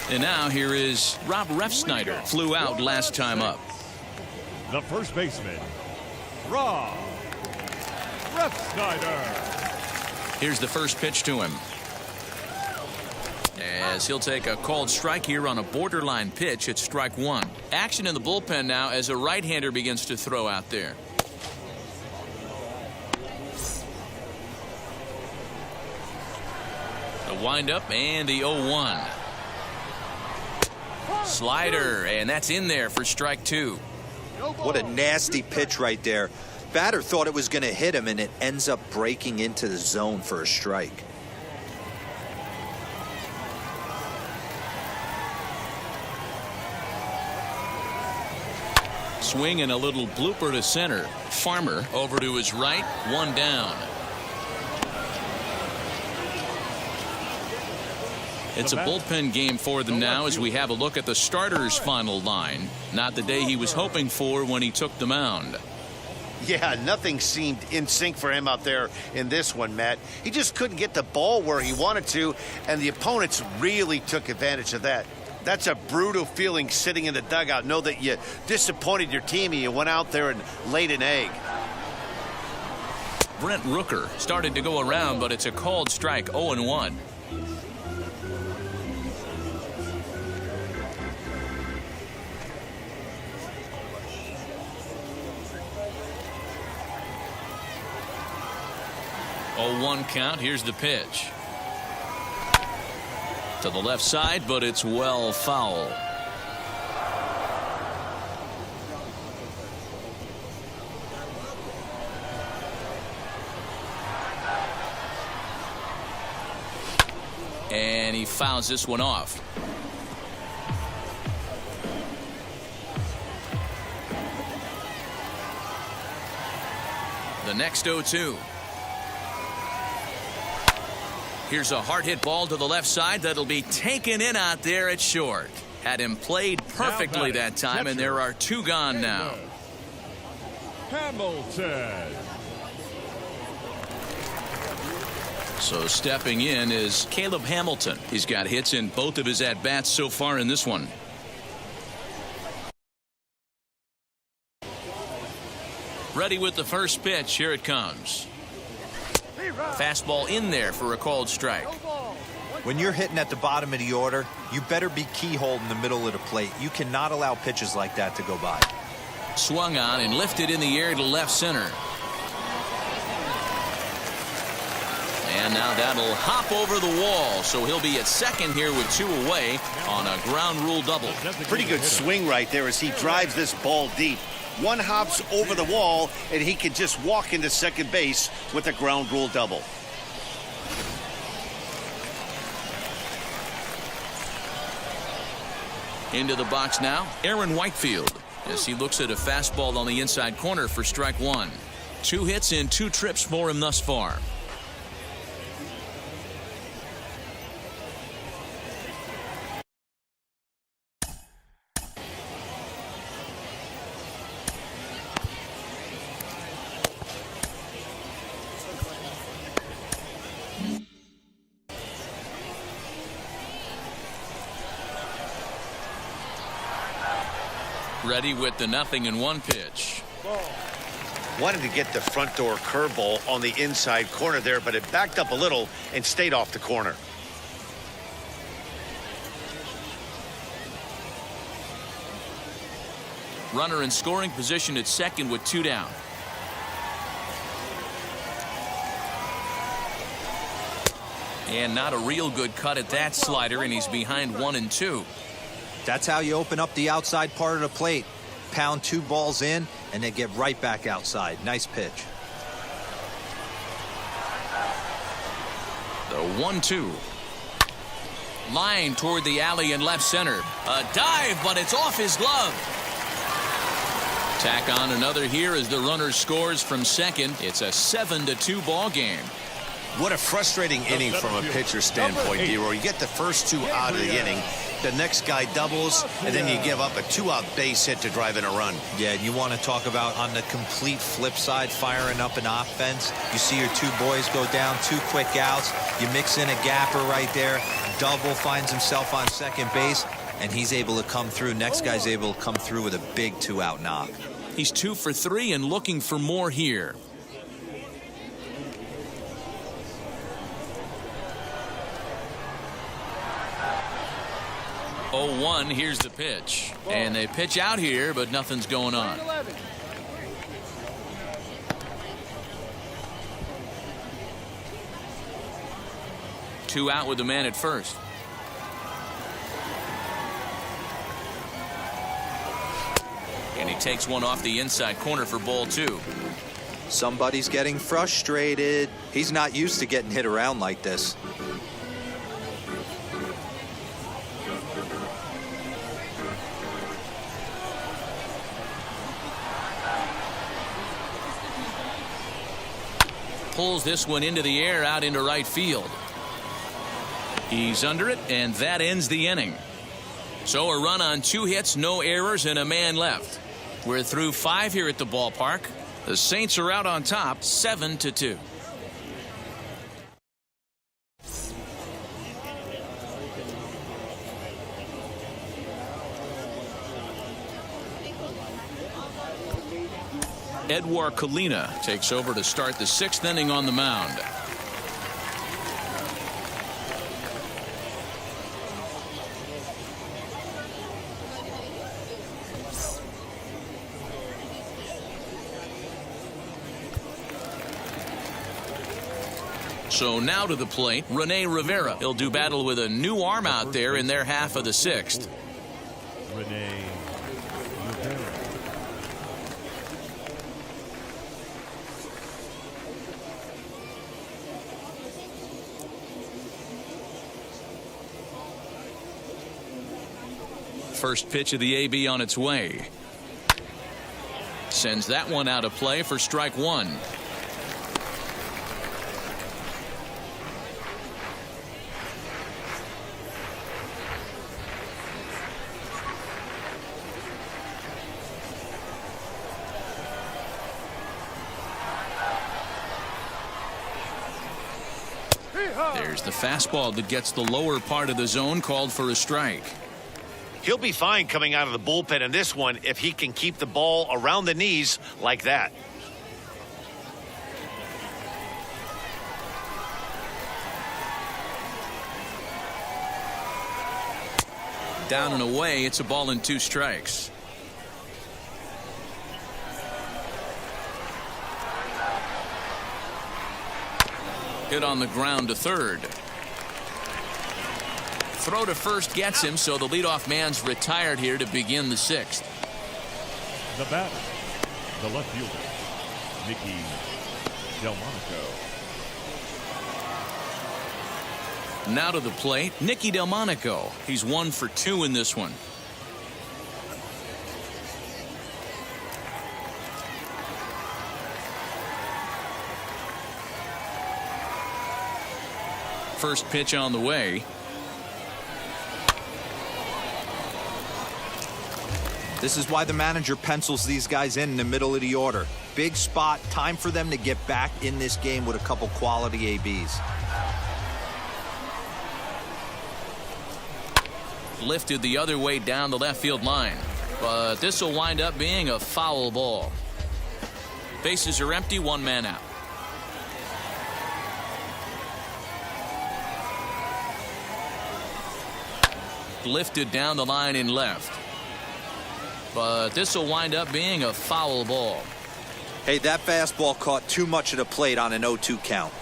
And now here is Rob Refsnyder. Flew out last time up. The first baseman, Rob Refsnyder. Here's the first pitch to him. As he'll take a called strike here on a borderline pitch at strike 1. Action in the bullpen now as a right-hander begins to throw out there. The windup and the 0-1. Slider, and that's in there for strike 2. What a nasty pitch right there. Batter thought it was going to hit him, and it ends up breaking into the zone for a strike. Swing and a little blooper to center. Farmer over to his right, 1 down. It's a bullpen game for them now as we have a look at the starter's final line. Not the day he was hoping for when he took the mound. Yeah, nothing seemed in sync for him out there in this one, Matt. He just couldn't get the ball where he wanted to, and the opponents really took advantage of that. That's a brutal feeling sitting in the dugout. Know that you disappointed your team and you went out there and laid an egg. Brent Rooker started to go around, but it's a called strike, 0-1. Oh, 1 count. Here's the pitch. To the left side, but it's well foul. And he fouls this one off. The next 0-2. Here's a hard hit ball to the left side that'll be taken in out there at short. Had him played perfectly that time, and there are 2 gone now. Hamilton. So stepping in is Caleb Hamilton. He's got hits in both of his at-bats so far in this one. Ready with the first pitch. Here it comes. Fastball in there for a called strike. When you're hitting at the bottom of the order, you better be keyhole in the middle of the plate. You cannot allow pitches like that to go by. Swung on and lifted in the air to left center. And now that'll hop over the wall, so he'll be at second here with 2 away on a ground rule double. Pretty good swing right there as he drives this ball deep. 1 hops over the wall, and he can just walk into second base with a ground rule double. Into the box now, Aaron Whitefield, as he looks at a fastball on the inside corner for strike 1. 2 hits in 2 trips for him thus far. Ready with the 0-1 pitch. Wanted to get the front door curveball on the inside corner there, but it backed up a little and stayed off the corner. Runner in scoring position at second with 2 down. And not a real good cut at that slider, and he's behind 1-2. That's how you open up the outside part of the plate. Pound 2 balls in, and they get right back outside. Nice pitch. The 1-2. Line toward the alley in left center. A dive, but it's off his glove. Tack on another here as the runner scores from second. It's a 7-2 ball game. What a frustrating inning from a pitcher's standpoint, D-Roy. You get the first 2 out of the inning. The next guy doubles, and then you give up a 2-out base hit to drive in a run. Yeah, and you want to talk about on the complete flip side, firing up an offense. You see your 2 boys go down, 2 quick outs. You mix in a gapper right there. Double finds himself on second base, and he's able to come through. Next guy's able to come through with a big 2-out knock. He's 2 for 3 and looking for more here. Oh, 1, here's the pitch. And they pitch out here, but nothing's going on. Two out with the man at first. And he takes one off the inside corner for ball 2. Somebody's getting frustrated. He's not used to getting hit around like this. Pulls this one into the air out into right field. He's under it, and that ends the inning. So a run on 2 hits, no errors, and a man left. We're through 5 here at the ballpark. The Saints are out on top, 7-2. Edouard Colina takes over to start the 6th inning on the mound. So now to the plate, Rene Rivera. He'll do battle with a new arm out there in their half of the 6th. Rene Rivera. first pitch of the AB on its way. Sends that one out of play for strike one. There's the fastball that gets the lower part of the zone, called for a strike. He'll be fine coming out of the bullpen in this one if he can keep the ball around the knees like that. Down and away, it's a ball and 2 strikes. Hit on the ground to third. Throw to first gets him, so the leadoff man's retired here to begin the 6th. The batter, the left fielder, Nicky Delmonico. Now to the plate, Nicky Delmonico. He's 1 for 2 in this one. First pitch on the way. This is why the manager pencils these guys in the middle of the order. Big spot, time for them to get back in this game with a couple quality ABs. Lifted the other way down the left field line, but this will wind up being a foul ball. Bases are empty, 1 man out. Lifted down the line in left, but this will wind up being a foul ball. Hey, that fastball caught too much of the plate on an 0-2 count.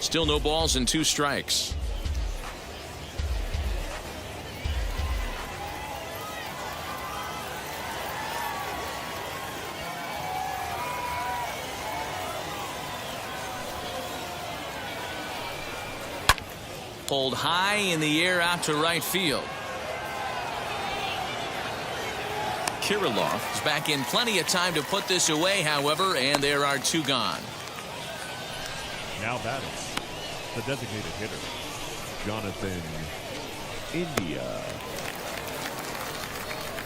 Still no balls and 2 strikes. Pulled high in the air out to right field. Kirilloff is back in plenty of time to put this away, however, and there are 2 gone. Now batting, the designated hitter, Jonathan India.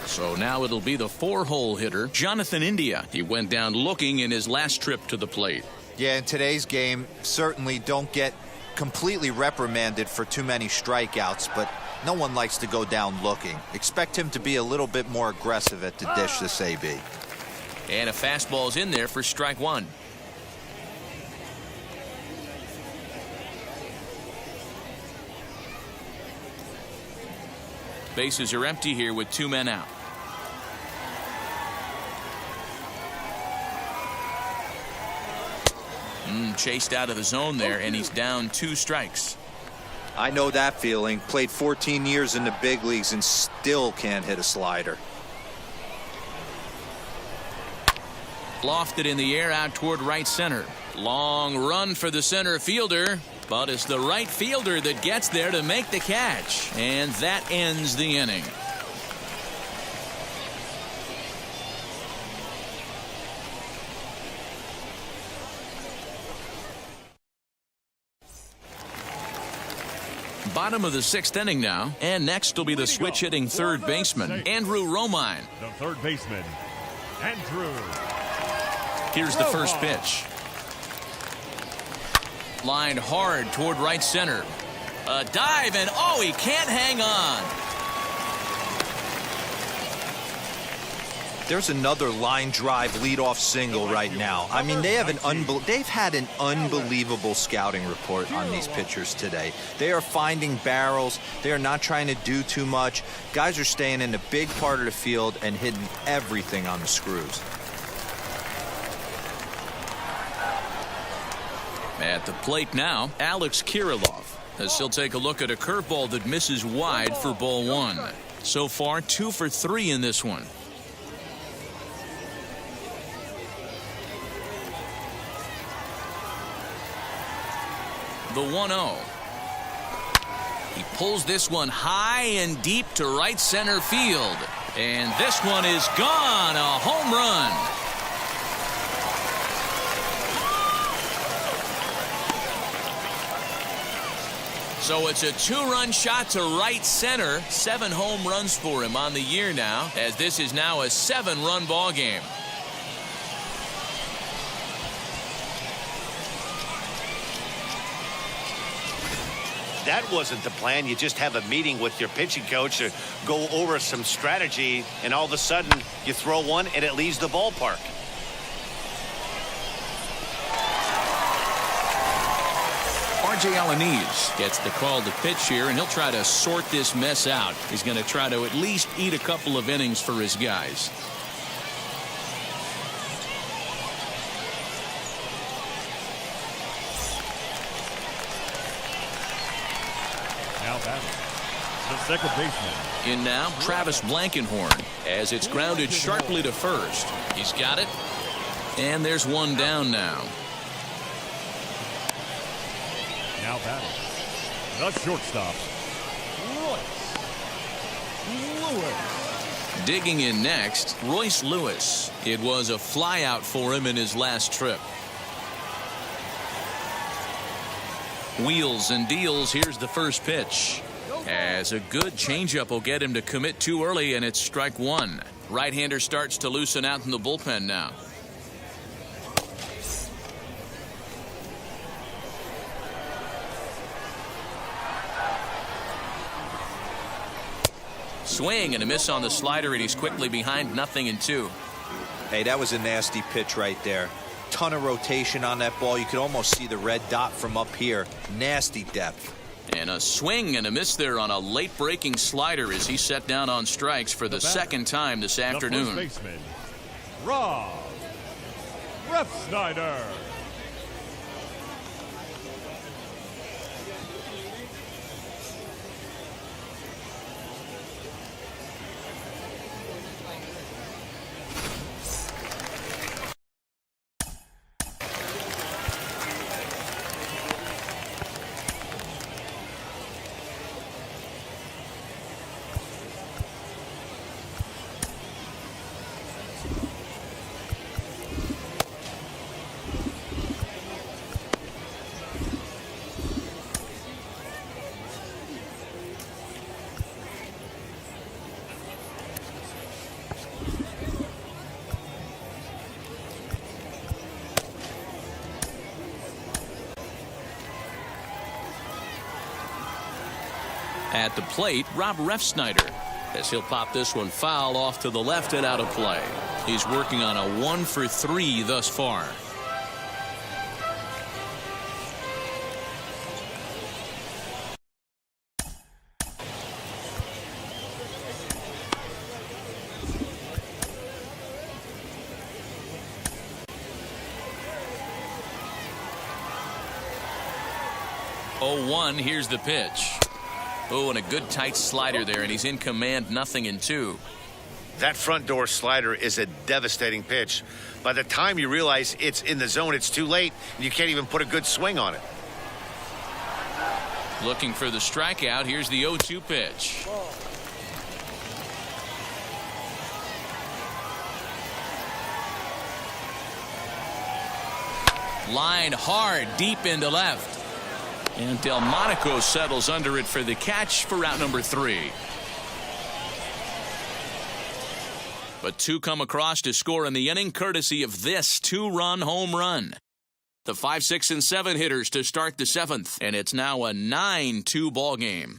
So now it'll be the 4-hole hitter, Jonathan India. He went down looking in his last trip to the plate. Yeah, in today's game, certainly don't get completely reprimanded for too many strikeouts, but no one likes to go down looking. Expect him to be a little bit more aggressive at the dish this AB. And a fastball's in there for strike 1. Bases are empty here with 2 men out. Chased out of the zone there, and he's down 2 strikes. I know that feeling. Played 14 years in the big leagues and still can't hit a slider. Lofted in the air out toward right center. Long run for the center fielder, but it's the right fielder that gets there to make the catch, and that ends the inning. Bottom of the 6th inning now, and next will be the switch-hitting third baseman, Andrew Romine. The third baseman, Andrew. Here's the first pitch. Lined hard toward right center. A dive, and oh, he can't hang on. There's another line drive leadoff single right now. I mean, they've had an unbelievable scouting report on these pitchers today. They are finding barrels. They are not trying to do too much. Guys are staying in the big part of the field and hitting everything on the screws. At the plate now, Alex Kirilloff, as he'll take a look at a curveball that misses wide for ball 1. So far, 2 for 3 in this one. The 1-0. He pulls this one high and deep to right center field. And this one is gone. A home run. So it's a 2-run shot to right center. 7 home runs for him on the year now, as this is now a 7-run ball game. That wasn't the plan. You just have a meeting with your pitching coach to go over some strategy, and all of a sudden you throw one and it leaves the ballpark. R.J. Alanis gets the call to pitch here, and he'll try to sort this mess out. He's going to try to at least eat a couple of innings for his guys. Now batting, the second baseman. In now, Travis Blankenhorn, as it's grounded sharply to first. He's got it, and there's one down now. Now batting, the shortstop, Royce Lewis. Digging in next, Royce Lewis. It was a flyout for him in his last trip. Wheels and deals. Here's the first pitch. As a good changeup will get him to commit too early, and it's strike one. Right-hander starts to loosen out in the bullpen now. Swing and a miss on the slider, and he's quickly behind 0-2. Hey, that was a nasty pitch right there. Ton of rotation on that ball. You could almost see the red dot from up here. Nasty depth. And a swing and a miss there on a late breaking slider as he set down on strikes for the second time this afternoon. The first baseman, Rob Refsnyder. At the plate, Rob Refsnyder, as he'll pop this one foul off to the left and out of play. He's working on a 1-for-3 thus far. Oh, 1, here's the pitch. Oh, and a good tight slider there, and he's in command, 0-2. That front door slider is a devastating pitch. By the time you realize it's in the zone, it's too late, and you can't even put a good swing on it. Looking for the strikeout. Here's the 0-2 pitch. Line hard, deep into left. And Delmonico settles under it for the catch for out number 3. But 2 come across to score in the inning, courtesy of this 2-run home run. The 5, 6, and 7 hitters to start the 7th, and it's now a 9-2 ball game.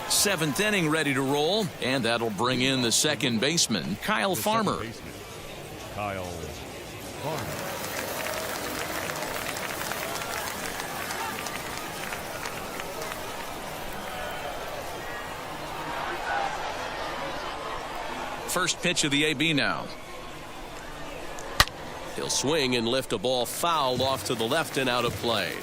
Seventh inning ready to roll, and that'll bring in the second baseman, Kyle Farmer. Kyle Farmer. First pitch of the AB now. He'll swing and lift a ball foul off to the left and out of play.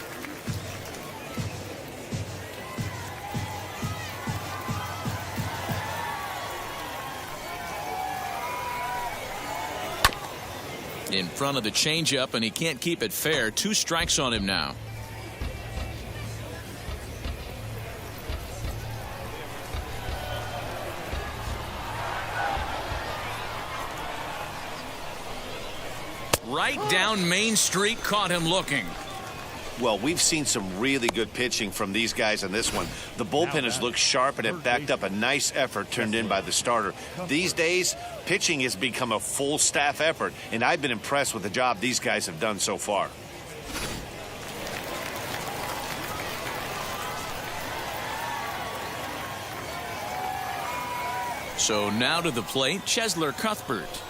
In front of the changeup, and he can't keep it fair. 2 strikes on him now. Right down Main Street, caught him looking. Well, we've seen some really good pitching from these guys in this one. The bullpen has looked sharp and it backed up a nice effort turned in by the starter. These days, pitching has become a full staff effort, and I've been impressed with the job these guys have done so far. So now to the plate, Chesler Cuthbert.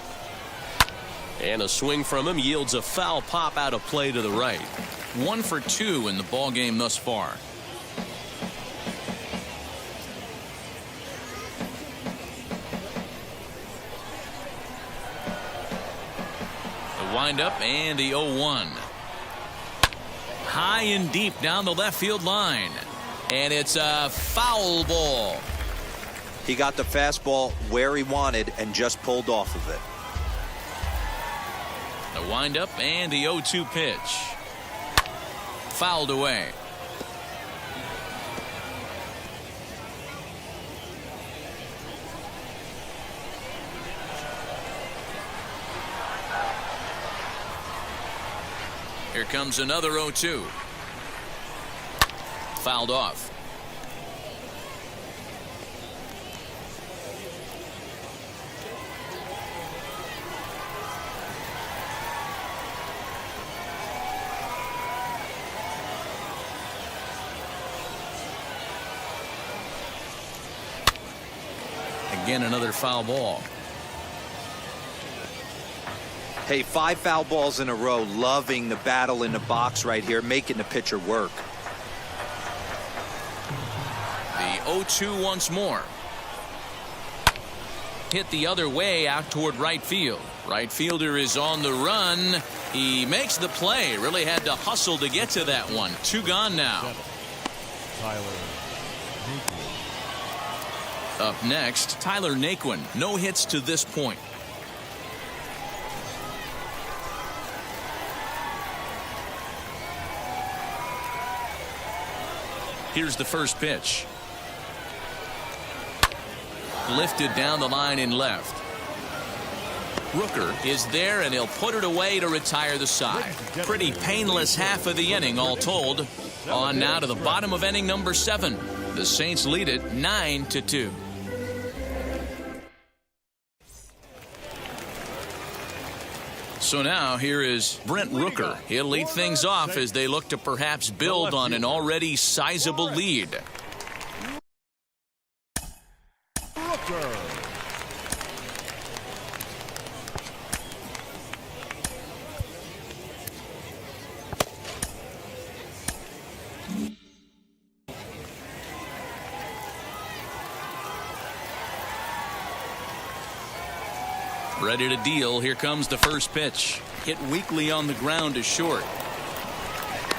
And a swing from him yields a foul pop out of play to the right. 1 for 2 in the ball game thus far. The windup and the 0-1. High and deep down the left field line. And it's a foul ball. He got the fastball where he wanted and just pulled off of it. The windup and the 0-2 pitch. Fouled away. Here comes another 0-2. Fouled off. Again, another foul ball. Hey, 5 foul balls in a row. Loving the battle in the box right here, making the pitcher work. The 0-2 once more. Hit the other way out toward right field. Right fielder is on the run. He makes the play. Really had to hustle to get to that one. 2 gone now. Tyler. Up next, Tyler Naquin. No hits to this point. Here's the first pitch. Lifted down the line in left. Rooker is there, and he'll put it away to retire the side. Pretty painless half of the inning, all told. On now to the bottom of inning number 7. The Saints lead it 9-2. So now here is Brent Rooker. He'll lead things off as they look to perhaps build on an already sizable lead. Rooker. Ready to deal. Here comes the first pitch. Hit weakly on the ground to short.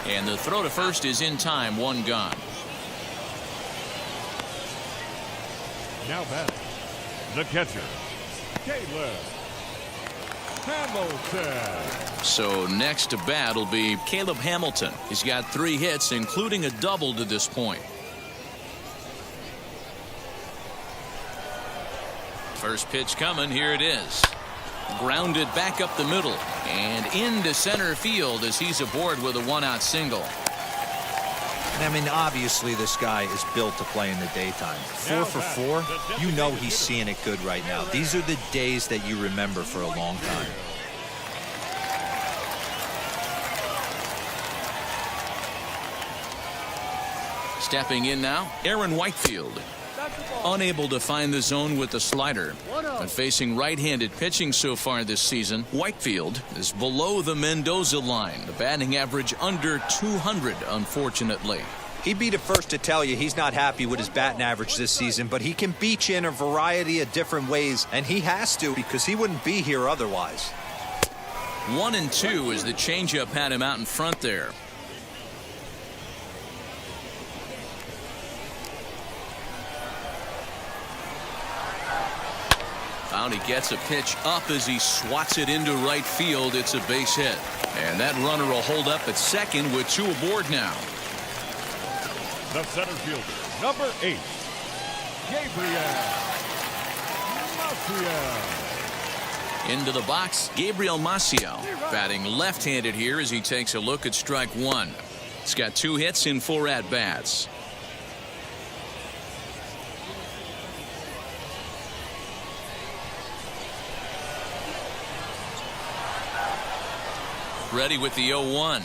And the throw to first is in time. 1 gone. Now back, the catcher, Caleb Hamilton. So next to bat will be Caleb Hamilton. He's got 3 hits, including a double to this point. First pitch coming. Here it is. Grounded back up the middle and into center field as he's aboard with a 1-out single. I mean, obviously this guy is built to play in the daytime. 4 for 4. You know he's seeing it good right now. These are the days that you remember for a long time. Stepping in now, Aaron Whitefield. Unable to find the zone with the slider, but facing right-handed pitching so far this season, Whitefield is below the Mendoza line. The batting average under 200, unfortunately. He'd be the first to tell you he's not happy with his batting average this season, but he can beat you in a variety of different ways, and he has to because he wouldn't be here otherwise. 1-2 as the changeup had him out in front there. Out he gets a pitch up as he swats it into right field. It's a base hit. And that runner will hold up at second with 2 aboard now. The center fielder, number 8, Gabriel Maciel. Into the box, Gabriel Maciel, batting left-handed here as he takes a look at strike 1. He's got 2 hits in 4 at-bats. Ready with the 0-1.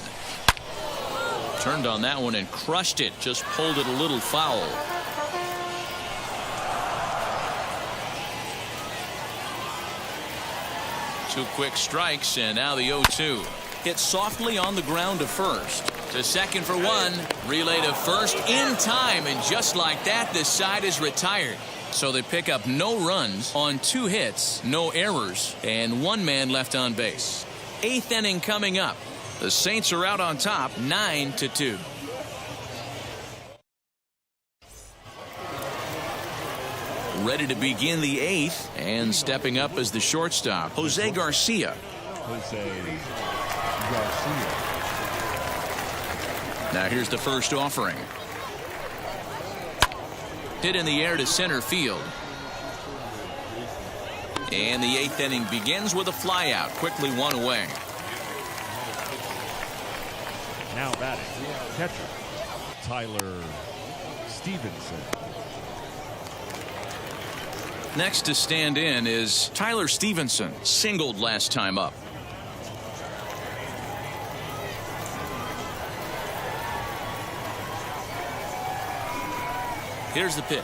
Turned on that one and crushed it. Just pulled it a little foul. Two quick strikes, and now the 0-2. Hit softly on the ground to first. To second for 1. Relay to first in time, and just like that, the side is retired. So they pick up no runs on 2 hits, no errors, and 1 man left on base. 8th inning coming up. The Saints are out on top, 9-2. Ready to begin the 8th, and stepping up as the shortstop, Jose Garcia. Now here's the first offering. Hit in the air to center field. And the 8th inning begins with a flyout. Quickly 1 away. Now batting, catcher, Tyler Stevenson. Next to stand in is Tyler Stevenson. Singled last time up. Here's the pitch.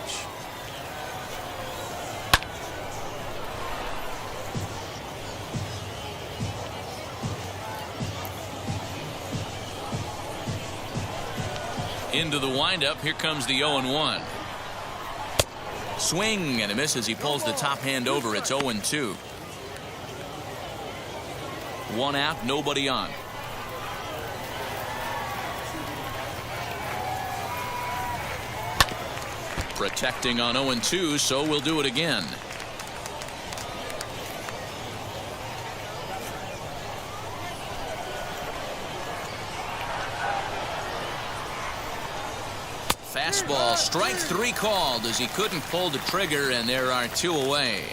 Into the windup. Here comes the 0-1. Swing and a miss as he pulls the top hand over. It's 0-2. 1 out, nobody on. Protecting on 0-2, so we'll do it again. Fastball, strike 3 called as he couldn't pull the trigger, and there are 2 away.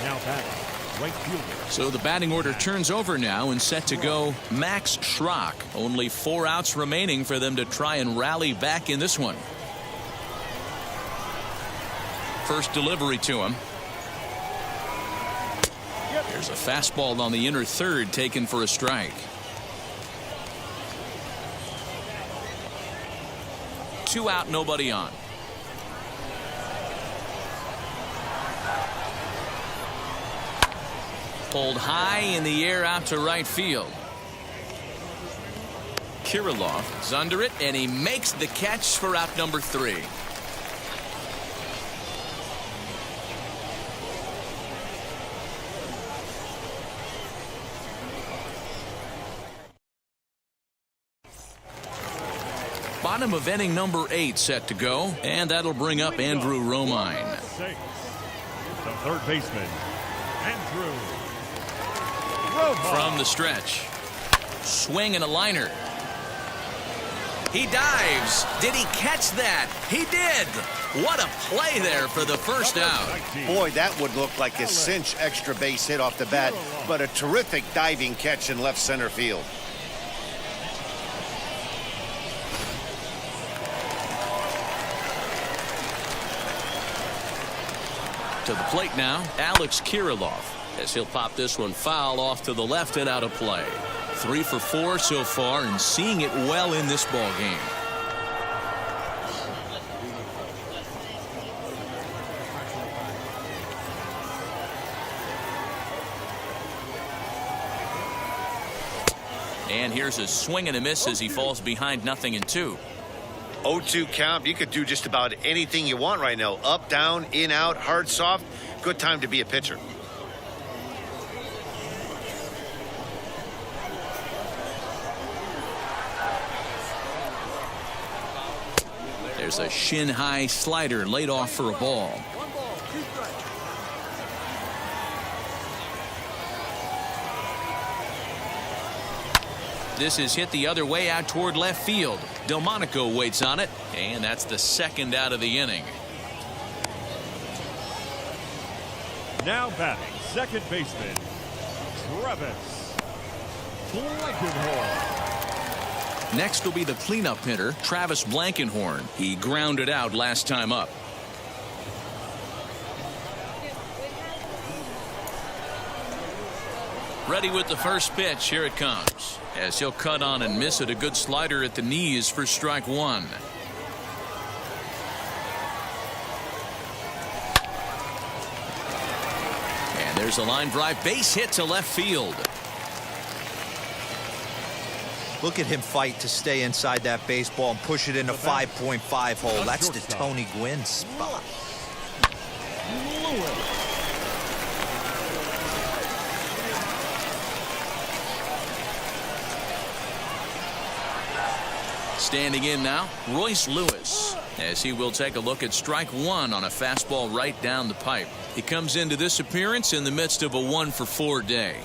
Now batting, right fielder. So the batting order turns over now and set to go Max Schrock. Only 4 outs remaining for them to try and rally back in this one. First delivery to him. There's a fastball on the inner third taken for a strike. 2 out, nobody on. Pulled high in the air out to right field. Kirilloff is under it, and he makes the catch for out number 3. Bottom of inning number 8 set to go, and that'll bring up Andrew Romine. The third baseman, Andrew Romine. From the stretch. Swing and a liner. He dives. Did he catch that? He did. What a play there for the first out. Boy, that would look like a cinch extra base hit off the bat, but a terrific diving catch in left center field. To the plate now, Alex Kirilloff, as he'll pop this one foul off to the left and out of play. 3 for 4 so far, and seeing it well in this ball game. And here's a swing and a miss as he falls behind 0-2. 0-2 count. You could do just about anything you want right now. Up, down, in, out, hard, soft. Good time to be a pitcher. There's a shin-high slider laid off for a ball. 1 ball, 2 strikes. This is hit the other way out toward left field. Delmonico waits on it, and that's the second out of the inning. Now batting, second baseman, Travis Blankenhorn. Next will be the cleanup hitter, Travis Blankenhorn. He grounded out last time up. Ready with the first pitch. Here it comes. As he'll cut on and miss it. A good slider at the knees for strike one. And there's a line drive base hit to left field. Look at him fight to stay inside that baseball and push it into 5.5 hole. That's the Tony Gwynn spot. Standing in now, Royce Lewis, as he will take a look at strike one on a fastball right down the pipe. He comes into this appearance in the midst of a 1-for-4 day.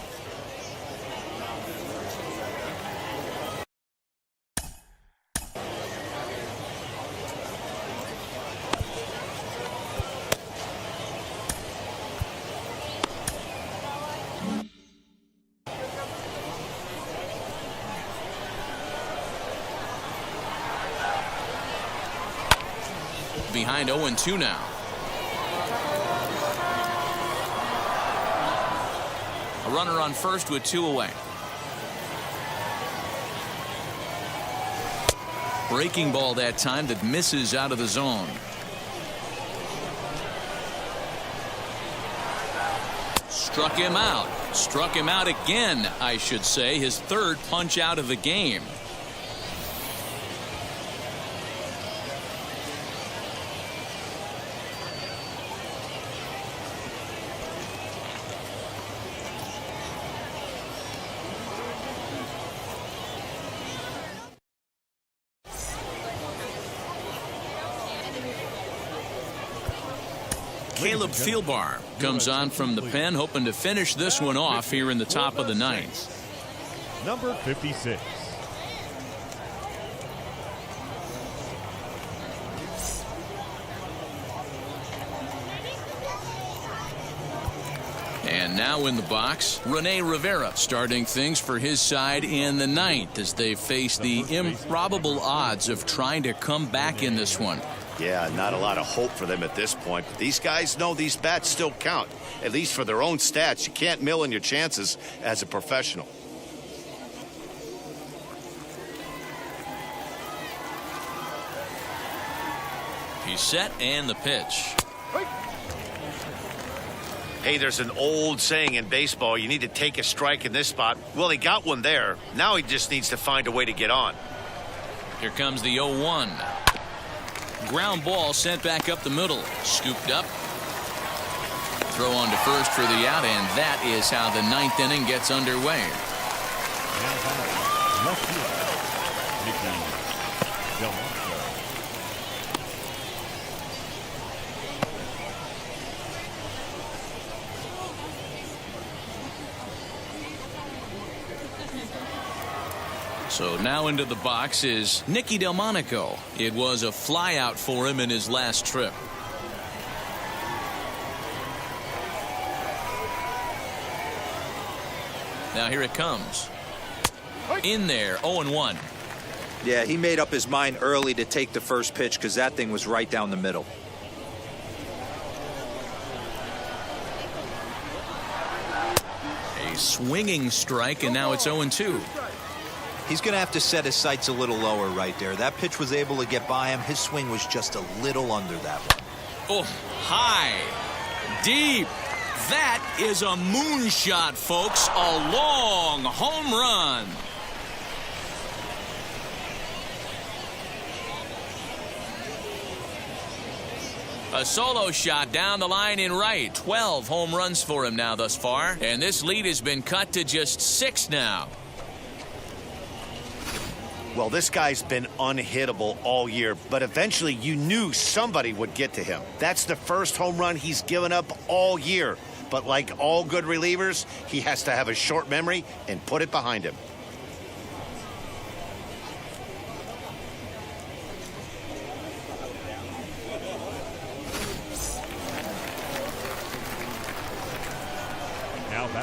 Behind 0-2 now. A runner on first with 2 away. Breaking ball that time that misses out of the zone. Struck him out. Struck him out again, I should say. His third punch out of the game. Caleb Fieldbar comes on from the pen, hoping to finish this one off here in the top of the ninth. Number 56. And now in the box, Rene Rivera starting things for his side in the ninth as they face the improbable odds of trying to come back in this one. Yeah, not a lot of hope for them at this point. But these guys know these bats still count, at least for their own stats. You can't mill in your chances as a professional. He's set and the pitch. Hey, there's an old saying in baseball, you need to take a strike in this spot. Well, he got one there. Now he just needs to find a way to get on. Here comes the 0-1. Ground ball sent back up the middle. Scooped up. Throw on to first for the out, and that is how the ninth inning gets underway. Left field, Nicky Delmonico. So now into the box is Nicky Delmonico. It was a flyout for him in his last trip. Now here it comes. In there, 0-1. Yeah, he made up his mind early to take the first pitch because that thing was right down the middle. A swinging strike, and now it's 0-2. He's going to have to set his sights a little lower right there. That pitch was able to get by him. His swing was just a little under that one. Oh, high, deep. That is a moonshot, folks. A long home run. A solo shot down the line in right. 12 home runs for him now thus far. And this lead has been cut to just 6 now. Well, this guy's been unhittable all year, but eventually you knew somebody would get to him. That's the first home run he's given up all year. But like all good relievers, he has to have a short memory and put it behind him.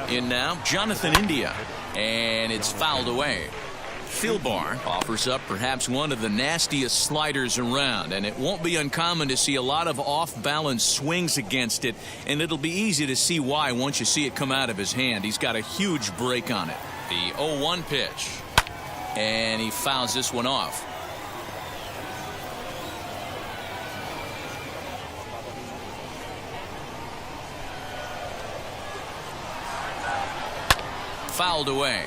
In now, Jonathan India, and it's fouled away. Philbar offers up perhaps one of the nastiest sliders around, and it won't be uncommon to see a lot of off-balance swings against it, and it'll be easy to see why once you see it come out of his hand. He's got a huge break on it. The 0-1 pitch, and he fouls this one off. Fouled away.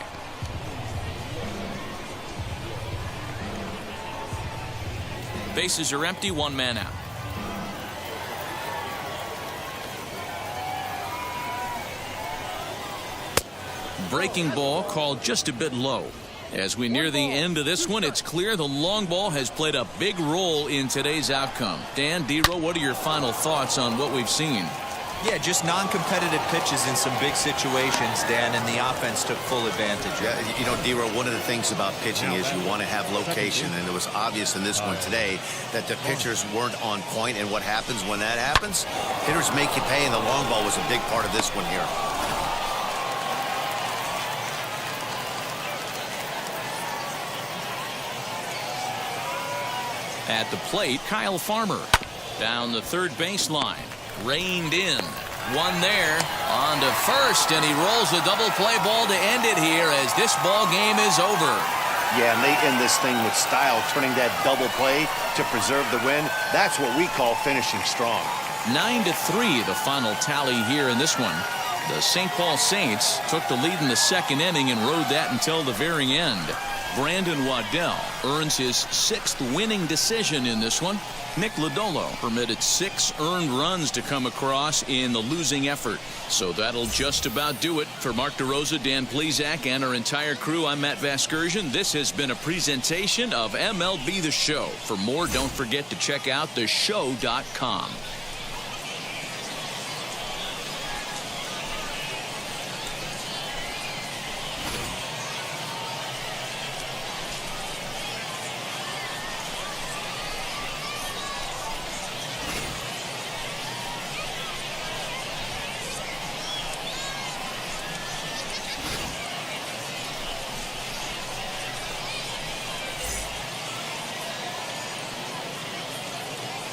Bases are empty, one man out. Breaking ball called just a bit low. As we near the end of this one, it's clear the long ball has played a big role in today's outcome. Dan, D-Row, what are your final thoughts on what we've seen? Yeah, just non-competitive pitches in some big situations, Dan, and the offense took full advantage. Yeah, you know, D-Row, one of the things about pitching is you want to have location, and it was obvious in this one today that the pitchers weren't on point, and what happens when that happens? Hitters make you pay, and the long ball was a big part of this one here. At the plate, Kyle Farmer. Down the third baseline. Reined in. One there. On to first, and he rolls a double play ball to end it here as this ball game is over. Yeah, and they end this thing with style, turning that double play to preserve the win. That's what we call finishing strong. 9-3, the final tally here in this one. The St. Paul Saints took the lead in the second inning and rode that until the very end. Brandon Waddell earns his 6th winning decision in this one. Nick Lodolo permitted 6 earned runs to come across in the losing effort. So that'll just about do it. For Mark DeRosa, Dan Plesac, and our entire crew, I'm Matt Vasgersian. This has been a presentation of MLB The Show. For more, don't forget to check out theshow.com.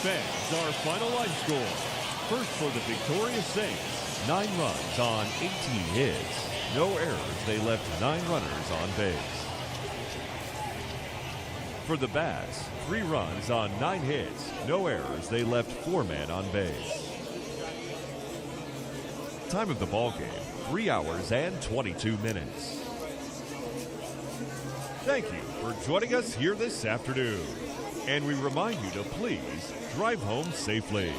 Fans, our final line score. First for the victorious Saints, 9 runs on 18 hits. No errors, they left 9 runners on base. For the Bats, 3 runs on 9 hits. No errors, they left 4 men on base. Time of the ball game, 3 hours and 22 minutes. Thank you for joining us here this afternoon. And we remind you to please drive home safely.